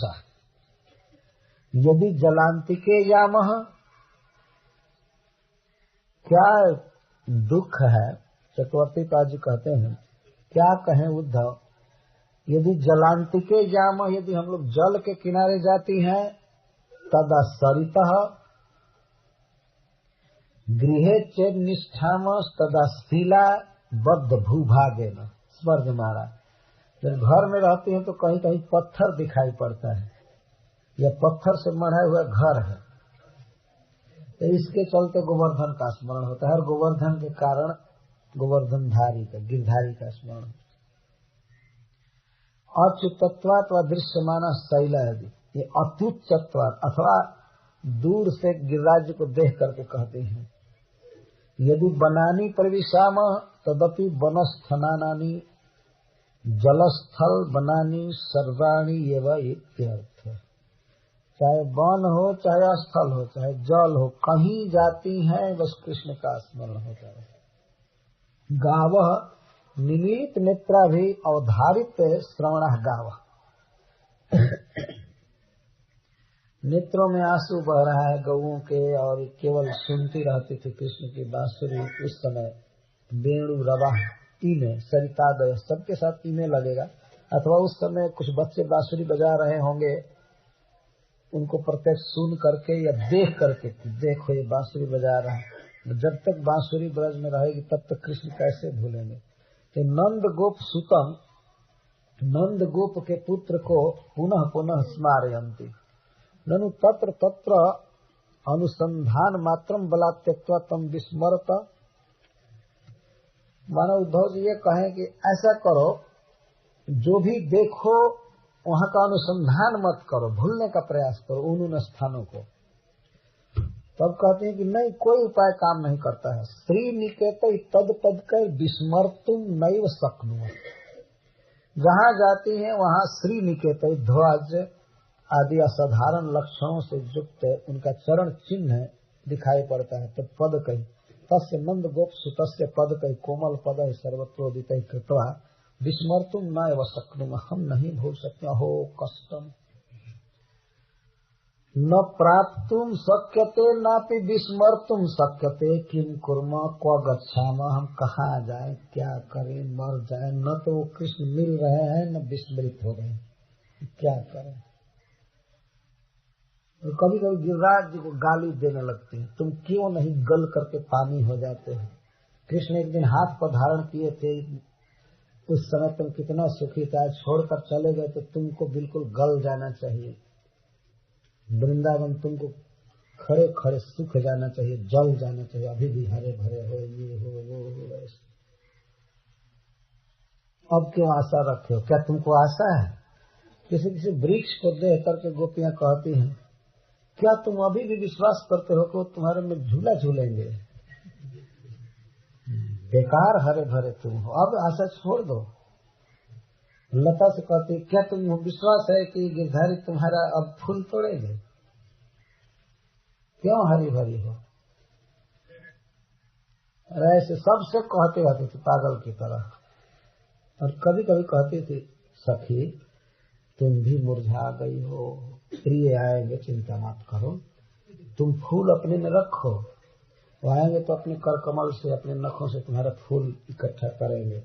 यदि जलांतिके यामः, क्या दुख है। चक्रवर्ती जी कहते हैं क्या कहें उद्धव, यदि जलांतिके यामः, यदि हम लोग जल के किनारे जाती हैं, तदा सरितः गृहे चेद निष्ठाम तदा शिला बद्ध भूभागे न स्वर्ग मारा। जब घर में रहती है तो कहीं कहीं पत्थर दिखाई पड़ता है, या पत्थर से मढ़ा हुआ घर है, तो इसके चलते गोवर्धन का स्मरण होता है, और गोवर्धन के कारण गोवर्धनधारी का, गिरधारी का स्मरण। अच्युतत्वात् व दृश्यमान शैला, यदि ये अत्युच्चत्वात् अथवा दूर से गिरिराज को देख करके कहते हैं, यदि बनानी प्रविशाम तदपि वनस्थनानि जलस्थल बनानी सर्वाणी एवं इत्यर्थ। चाहे वन हो, चाहे स्थल हो, चाहे जल हो, कहीं जाती हैं बस कृष्ण का स्मरण होता है। गाव निमीलित नेत्रा भी अवधारित श्रवण गाव, नेत्रों में आंसू बह रहा है गौओं के, और केवल सुनती रहती थी कृष्ण की बांसुरी। उस समय वेणु रवा तीने सरितादय सबके साथ तीने लगेगा, अथवा उस समय कुछ बच्चे बांसुरी बजा रहे होंगे, उनको प्रत्यक्ष सुन करके या देख करके, देखो ये बांसुरी बजा रहा है, जब तक बांसुरी ब्रज में रहेगी तब तक कृष्ण कैसे भूलेंगे। तो नंद गोप सुतम, नंद गोप के पुत्र को पुनः पुनः स्मारयन्ति, ननु तत्र तत्र अनुसंधान मात्रम बला त्यक्त्वा तम विस्मरत। मानो उद्धव जी ये कहें कि ऐसा करो, जो भी देखो वहां का अनुसंधान मत करो, भूलने का प्रयास करो उन स्थानों को। तब कहते हैं कि नहीं, कोई उपाय काम नहीं करता है। श्री निकेत तद पद कर विस्मर्तुम नैव शक्नुम, जहाँ जाती हैं वहाँ श्री निकेत ध्वज आदि असाधारण लक्षणों से युक्त उनका चरण चिन्ह दिखाई पड़ता है। तो पद कही तस्य नंद गोप सुतस्य पद कही कोमल पद सर्वत्रोदित कृत्वा विस्मर्तुम नैव शक्नुम, हम नहीं भूल सकते। हो कष्टम न प्राप्तुम शक्यते नापि विस्मर्तुम शक्यते, किम कुर्म क्व गच्छाम, हम कहाँ जाएं, क्या करें, मर जाएं। न तो वो कृष्ण मिल रहे हैं, न विस्मृत हो रहे हैं, क्या करें। तो कभी कभी गिरिराज जी को गाली देने लगते हैं, तुम क्यों नहीं गल करके पानी हो जाते हैं। कृष्ण एक दिन हाथ पर धारण किए थे, उस समय तुम कितना सुखी था, छोड़कर चले गए तो तुमको बिल्कुल गल जाना चाहिए। वृंदावन तुमको खड़े खड़े सूख जाना चाहिए, जल जाना चाहिए, अभी भी हरे भरे हो, ये हो वो हो ऐसे। अब क्यों आशा रखे हो, क्या तुमको आशा है। किसी किसी वृक्ष को देख करके गोपियां कहती हैं, क्या तुम अभी भी विश्वास करते हो कि तुम्हारे में झूला झूलेंगे। बेकार हरे भरे तुम हो, अब आशा छोड़ दो। लता से कहती, क्या तुम विश्वास है कि गिरधारी तुम्हारा अब फूल तोड़ेंगे, क्यों हरी भरी हो। ऐसे सबसे कहते रहते थे पागल की तरह। और कभी कभी कहती थी, सखी तुम भी मुरझा गई हो, प्रिय आएंगे चिंता मत करो, तुम फूल अपने में रखो, वो आएंगे तो अपने कर कमल से, अपने नखों से तुम्हारा फूल इकट्ठा करेंगे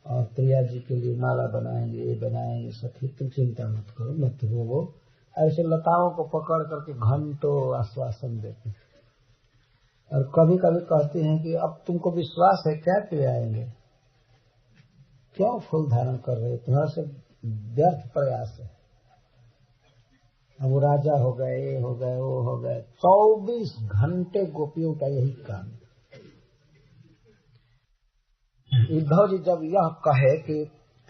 और प्रिया जी के लिए माला बनाएंगे, ये बनाएंगे, सखी तुम चिंता मत करो, मत रोवो। ऐसे लताओं को पकड़ करके घंटों आश्वासन देते हैं। और कभी कभी कहते हैं कि अब तुमको विश्वास है क्या कि आएंगे, क्यों फूल धारण कर रहे हो, तुम्हारा से व्यर्थ प्रयास है। अब वो राजा हो गए, ये हो गए, वो हो गए, 24 घंटे गोपियों का यही काम। उद्धव जी जब यह कहे कि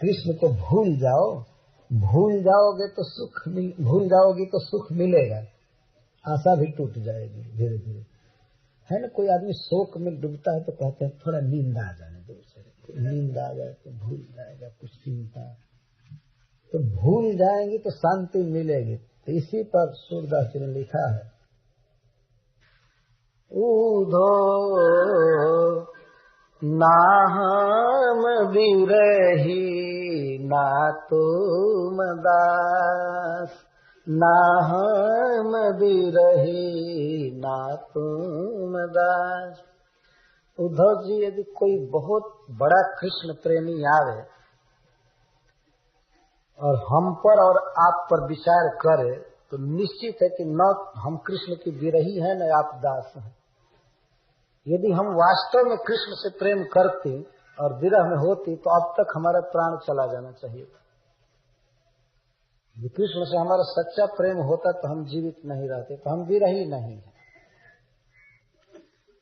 कृष्ण को भूल जाओ, भूल जाओगे तो सुख भूल जाओगी तो सुख मिलेगा, आशा भी टूट जाएगी धीरे धीरे। है ना, कोई आदमी शोक में डूबता है तो कहते हैं थोड़ा नींद आ जाने दो उसे, नींद आ जाए तो भूल जाएगा कुछ चिंता, तो भूल जाएंगी तो शांति मिलेगी। तो इसी पर सूरदास जी ने लिखा है, ऊधो ना हम बिरही ना तुम दास, ना हम बिरही ना तुम दास। उद्धव जी, यदि कोई बहुत बड़ा कृष्ण प्रेमी आवे और हम पर और आप पर विचार करे तो निश्चित है कि न हम कृष्ण की विरही हैं न आप दास हैं। यदि हम वास्तव में कृष्ण से प्रेम करते और विरह में होती तो अब तक हमारा प्राण चला जाना चाहिए था। यदि कृष्ण से हमारा सच्चा प्रेम होता तो हम जीवित नहीं रहते, तो हम विरही नहीं है,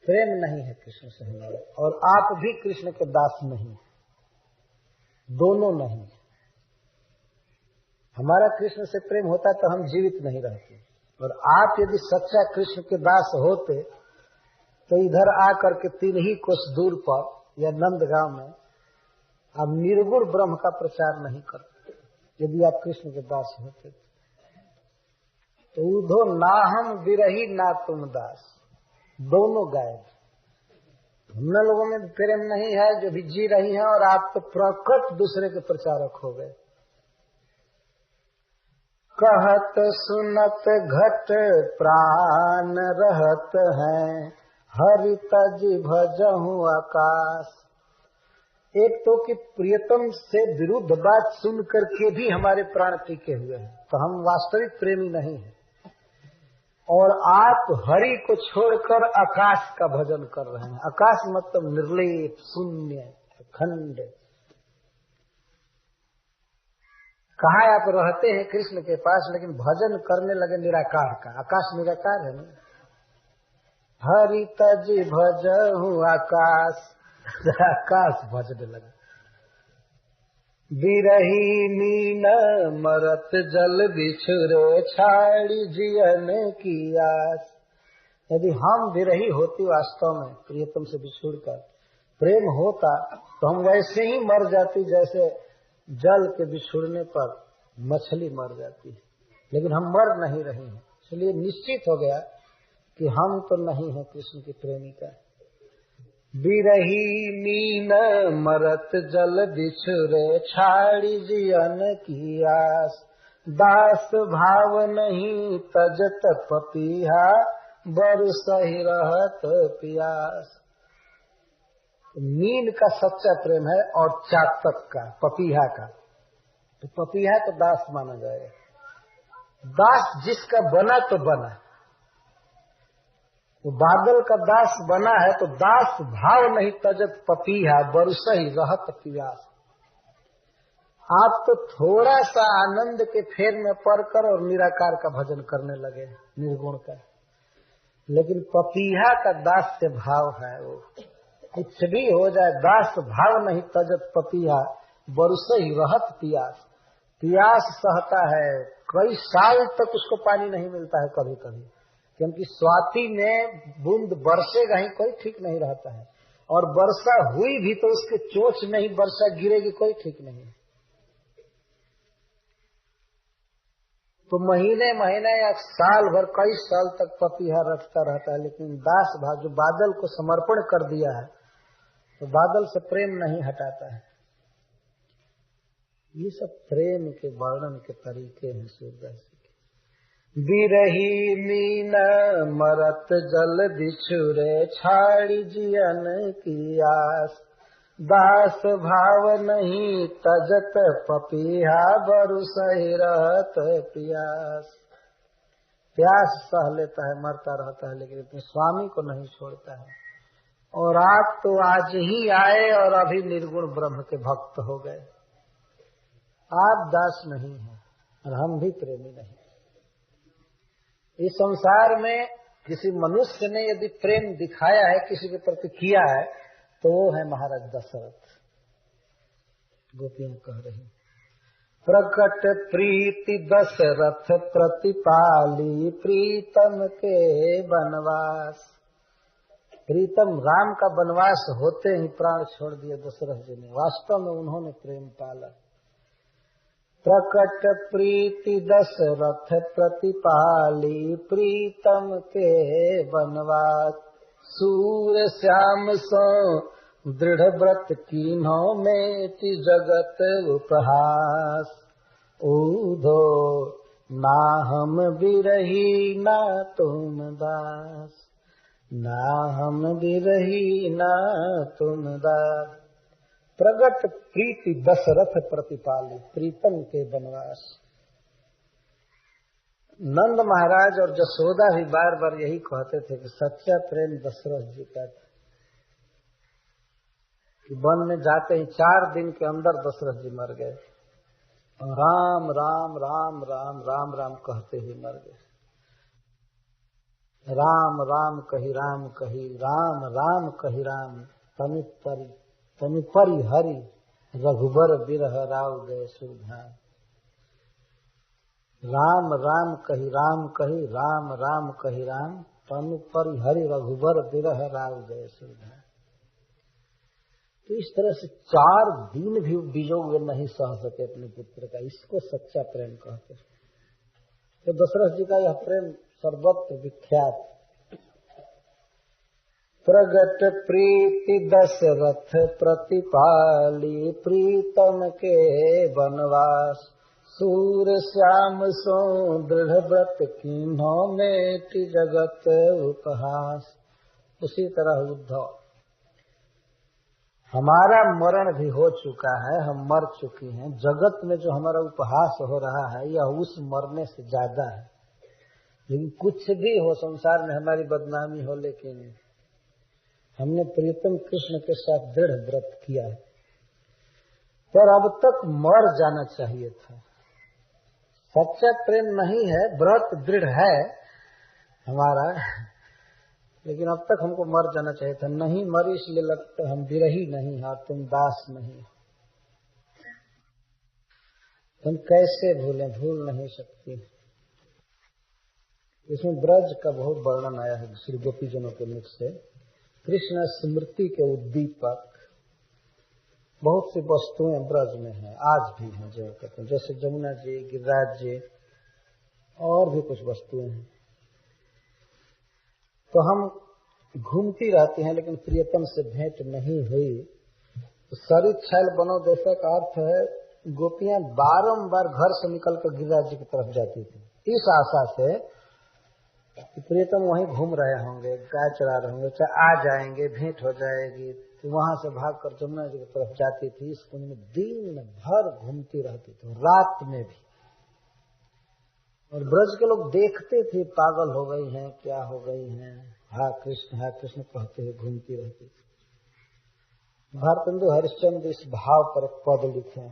प्रेम नहीं है कृष्ण से हमारा, और आप भी कृष्ण के दास नहीं, दोनों नहीं। हमारा कृष्ण से प्रेम होता तो हम जीवित नहीं रहते, और आप यदि सच्चा कृष्ण के दास होते तो इधर आकर के 3 ही कोस दूर पर या नंदगांव में आप निर्गुण ब्रह्म का प्रचार नहीं करते। यदि आप कृष्ण के दास होते तो उधो ना हम विरही ना तुम दास, दोनों गायब। हम लोगों में प्रेम नहीं है जो भी जी रही हैं, और आप तो प्रकट दूसरे के प्रचारक हो गए। कहत सुनत घट प्राण रहत हैं, हरि तज भजहु आकाश। एक तो कि प्रियतम से विरुद्ध बात सुन करके भी हमारे प्राण टिके हुए हैं, तो हम वास्तविक प्रेमी नहीं हैं। और आप हरि को छोड़कर आकाश का भजन कर रहे हैं। आकाश मतलब निर्लेप, शून्य, अखंड। कहा आप रहते हैं कृष्ण के पास, लेकिन भजन करने लगे निराकार का। आकाश निराकार है ना। हरि तज भजहु आकाश, आकाश भजने लगे। बिरही मीन मरत जल बिछुरे, छाड़ी जियन की आस। यदि हम विरही होती वास्तव में प्रियतम से बिछुड़कर, प्रेम होता तो हम वैसे ही मर जाती जैसे जल के बिछुड़ने पर मछली मर जाती है। लेकिन हम मर नहीं रहे हैं, इसलिए निश्चित हो गया कि हम तो नहीं हैं कृष्ण की प्रेमिका। बिरही मीन मरत जल बिछुरे, छाड़ी जियन की आस। दास भाव नहीं तजत पपीहा, बरसहि रहत प्यास। मीन का सच्चा प्रेम है और चातक का, पपीहा का। तो पपीहा तो दास माना जाएगा। दास जिसका बना तो बना, वो बादल का दास बना है तो दास भाव नहीं तजत पपीहा, बरसहि रहत प्यास। आप तो थोड़ा सा आनंद के फेर में पड़कर और निराकार का भजन करने लगे, निर्गुण का। लेकिन पपीहा का दास से भाव है, वो कुछ भी हो जाए दास भाव नहीं तजत पपीहा, बरसहि रहत प्यास। प्यास सहता है, कई साल तक उसको पानी नहीं मिलता है कभी कभी, क्योंकि स्वाति में बूंद बरसेगा ही, कोई ठीक नहीं रहता है। और वर्षा हुई भी तो उसके चोंच में ही वर्षा गिरेगी, कोई ठीक नहीं। तो महीने महीने या साल भर, कई साल तक पपीहा रखता रहता है। लेकिन दास भाव जो बादल को समर्पण कर दिया है, तो बादल से प्रेम नहीं हटाता है। ये सब प्रेम के वर्णन के तरीके हैं सूरदास के। बिरही मीन मरत जल बिछुरे, छाड़ी जियन की आस। दास भाव नहीं तजत पपीहा, बरसहि रहत प्यास। प्यास सह लेता है, मरता रहता है, लेकिन अपने स्वामी को नहीं छोड़ता है। और आप तो आज ही आए और अभी निर्गुण ब्रह्म के भक्त हो गए। आप दास नहीं हैं और हम भी प्रेमी नहीं। इस संसार में किसी मनुष्य ने यदि प्रेम दिखाया है, किसी के प्रति किया है, तो वो है महाराज दशरथ। गोपियां कह रही, प्रकट प्रीति दशरथ प्रतिपाली, प्रीतम के बनवास। प्रीतम राम का बनवास होते ही प्राण छोड़ दिए दशरथ जी ने। वास्तव में उन्होंने प्रेम पाला। प्रकट प्रीति दशरथ प्रतिपाली, प्रीतम के बनवास। सूर्य श्याम सो दृढ़ व्रत कीन्हों में ति जगत उपहास। ऊधो ना हम बिरही ना तुम दास, ना हम बिरही ना तुम दास। प्रगट प्रीति दशरथ प्रतिपाली, प्रीतम के वनवास। नंद महाराज और जसोदा भी बार बार यही कहते थे कि सच्चा प्रेम दशरथ जी का था, कि वन में जाते ही 4 दिन के अंदर दशरथ जी मर गए। राम राम राम राम राम राम कहते ही मर गए। राम राम कही राम कही, राम राम कही राम, तनि परि हरि रघुबर बिरह राव गए सुरधाम। राम राम कही राम कही, राम राम कही राम, तनु परि हरि रघुबर बिरह राव गए सुरधाम। तो इस तरह से 4 दिन भी वियोग वे नहीं सह सके अपने पुत्र का, इसको सच्चा प्रेम कहते हैं। तो दशरथ जी का यह प्रेम सर्वत्र विख्यात। प्रगट प्रीति दशरथ प्रतिपाली, प्रीतम के वनवास। सूर्य श्याम सो दृढ़ व्रत कीन्हों में ति जगत उपहास। उसी तरह उद्धव, हमारा मरण भी हो चुका है, हम मर चुकी हैं, जगत में जो हमारा उपहास हो रहा है यह उस मरने से ज्यादा है। लेकिन कुछ भी हो संसार में हमारी बदनामी हो, लेकिन हमने प्रियतम कृष्ण के साथ दृढ़ व्रत किया है, पर अब तक मर जाना चाहिए था। सच्चा प्रेम नहीं है, व्रत दृढ़ है हमारा, लेकिन अब तक हमको मर जाना चाहिए था। नहीं मरी इसलिए लगता हम विरही नहीं है और तुम दास नहीं। तुम कैसे भूलें, भूल नहीं सकती। इसमें ब्रज का बहुत वर्णन आया है श्री गोपीजनों के मुख से। कृष्ण स्मृति के उद्दीपक बहुत सी वस्तुएं ब्रज में हैं, आज भी हैं, जो कहते हैं, जैसे जमुना जी, गिरिराज जी और भी कुछ वस्तुएं हैं। तो हम घूमती रहती हैं लेकिन प्रियतम से भेंट नहीं हुई। तो सरित छैल बनो देशा का अर्थ है गोपियां बारंबार घर से निकलकर गिरिराज जी की तरफ जाती थी, इस आशा से कि प्रियतम वहीं घूम रहे होंगे, गाय चरा रहे होंगे, चाहे आ जाएंगे, भेंट हो जाएगी। तो वहां से भागकर जमुना जी की तरफ जाती थी। इस कुंज में दिन भर घूमती रहती थी, रात में भी। और ब्रज के लोग देखते थे, पागल हो गई हैं, क्या हो गई हैं, हा कृष्ण कहते हुए घूमती रहती थी। भारतेंदु हरिश्चंद्र इस भाव पर एक पद लिखे,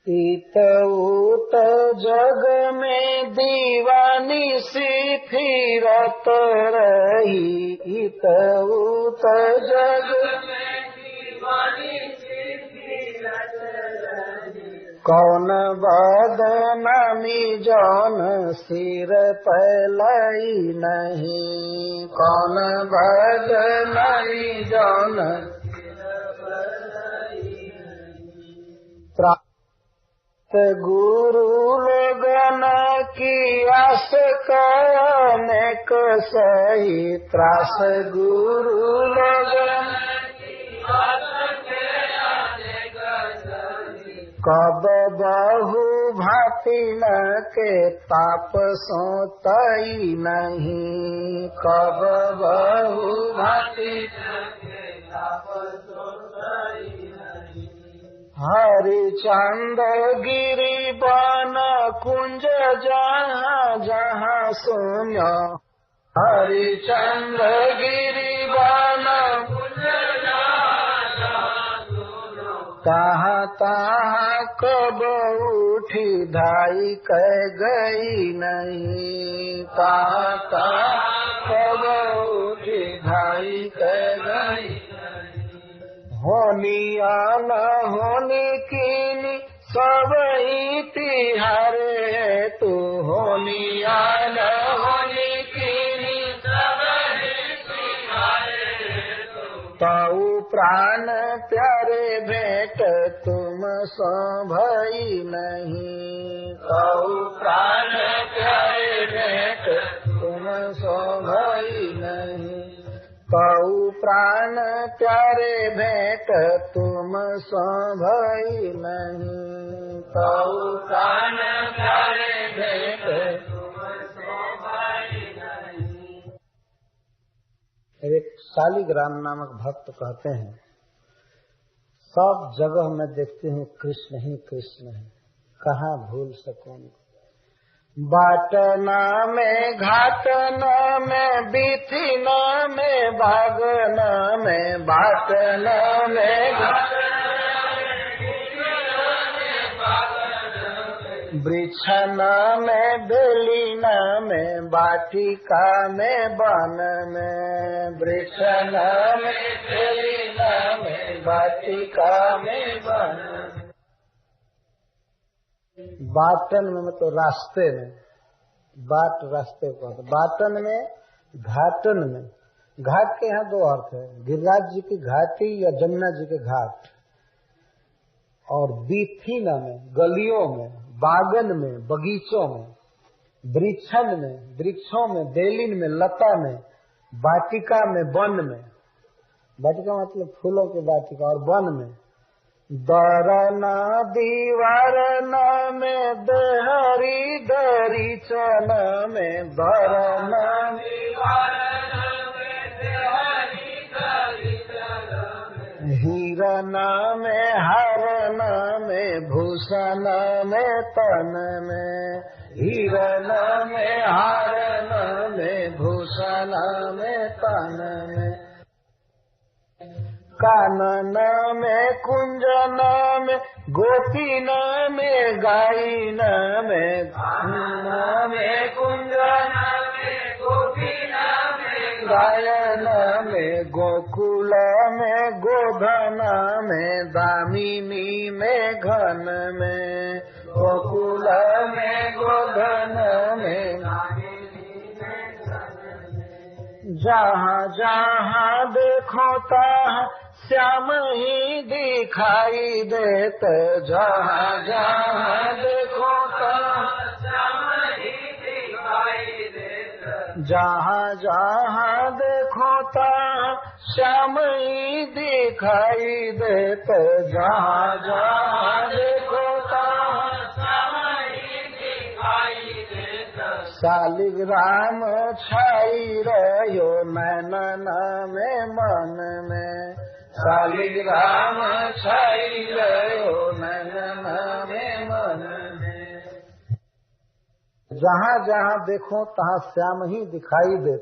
इत उत जग में दीवानी सी फिरत रही, इत उत जग में दीवानी सी फिरत रही। कौन बदनामी जौन सिर पहलाई नहीं, कौन बदनामी जौन सिर पहलाई नहीं। गुरु लोगन की आस करने को सही, त्रास गुरु लोगन की आस करने को सही। कब बहु भांति न के ताप सोतई नहीं, कब बहु भांति न के ताप सोतई नहीं। हरिचंद गिरि बन कुंज जहाँ जहाँ सुनो, हरिचंद गिरि बन कुंज जहाँ जहाँ सुनो। तहाँ तहाँ कब उठी धाई कह गई नहीं, तहाँ तहाँ कब उठी धाई कह गई। होनी न होनी कीनी सब तिहारे तू, होनी न होनी कीनी सब तिहारे तू। ताऊ प्राण प्यारे भेंट तुम सो भई नहीं, ताऊ प्राण प्यारे भेंट तुम सो भई नहीं। प्राण प्यारे भेंट तुम सो भई नहीं, तऊ प्राण प्यारे भेंट तुम सो भई नहीं। एक शालिग्राम नामक भक्त कहते हैं, सब जगह मैं देखती हूँ कृष्ण ही कृष्ण है, कहाँ भूल सकूंगा। बाटना में घाटना में बीथीना में भागना में, बाटना में वृक्षना में बेलीना में, बाटिका में वन में, वृक्षना में बेलीना में, बाटिका में वन। बाटन में मतलब रास्ते में, बाट रास्ते को, बाटन में घाटन में। घाट के यहाँ दो अर्थ है, गिरिराज जी की घाटी या जमुना जी के घाट, और बीथीना में गलियों में, बागन में बगीचों में, वृक्षन में वृक्षों में, बेलिन में लता में, बाटिका में वन में। बाटिका मतलब फूलों की बाटिका, और वन में। दरना दीवारना में देहरी दरीचना में, दरना दीवारना में देहरी दरीचना में, हीरना में हारना में, भूषणा में तन में, हीरना में हारना में, भूषणा में तन में। कानना में कुंजना में, गोपीना में गायना में, कानना में कुंजना में, गोपीना में गायना में, गोकुला में गोधना में, दामिनी में घन में, गोकुला में गोधना में, जहाँ जहाँ देखो तहाँ श्याम ही दिखाई देते, जहाँ जहाँ देखो तहाँ श्याम ही दिखाई देते, जहाँ जहाँ देखो तहाँ श्याम ही दिखाई देते, जहाँ जहाँ देखो तहाँ श्याम ही दिखाई देते। शालिग्राम छाई रहो नैनना में मन में, शालिग्राम छाई रहो नैनना में मन में। जहाँ जहाँ देखो तहाँ श्याम ही दिखाई दे।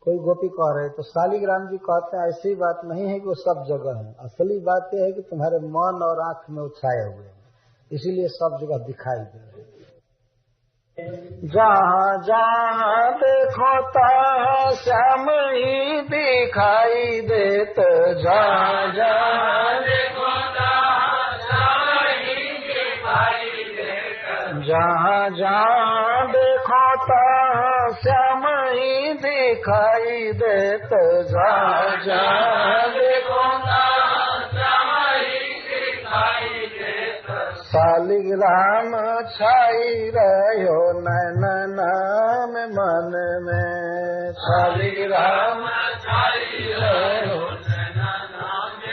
कोई गोपी कह रहे तो शालिग्राम जी कहते हैं ऐसी बात नहीं है कि वो सब जगह है, असली बात यह है कि तुम्हारे मन और आंख में छाए हुए हैं, इसीलिए सब जगह दिखाई दे रहे हैं। जहाँ जहाँ देखो तहाँ श्याम ही दिखाई देते, जहाँ जहाँ देखो तहाँ श्याम ही दिखाई देते, जहाँ जहाँ देखो तहाँ श्याम ही दिखाई देते, जहाँ जहाँ देखो तहाँ श्याम ही दिखाई देते। शालिग्राम छाई रहो नैनना में मन में, शालिग्राम छाई रहो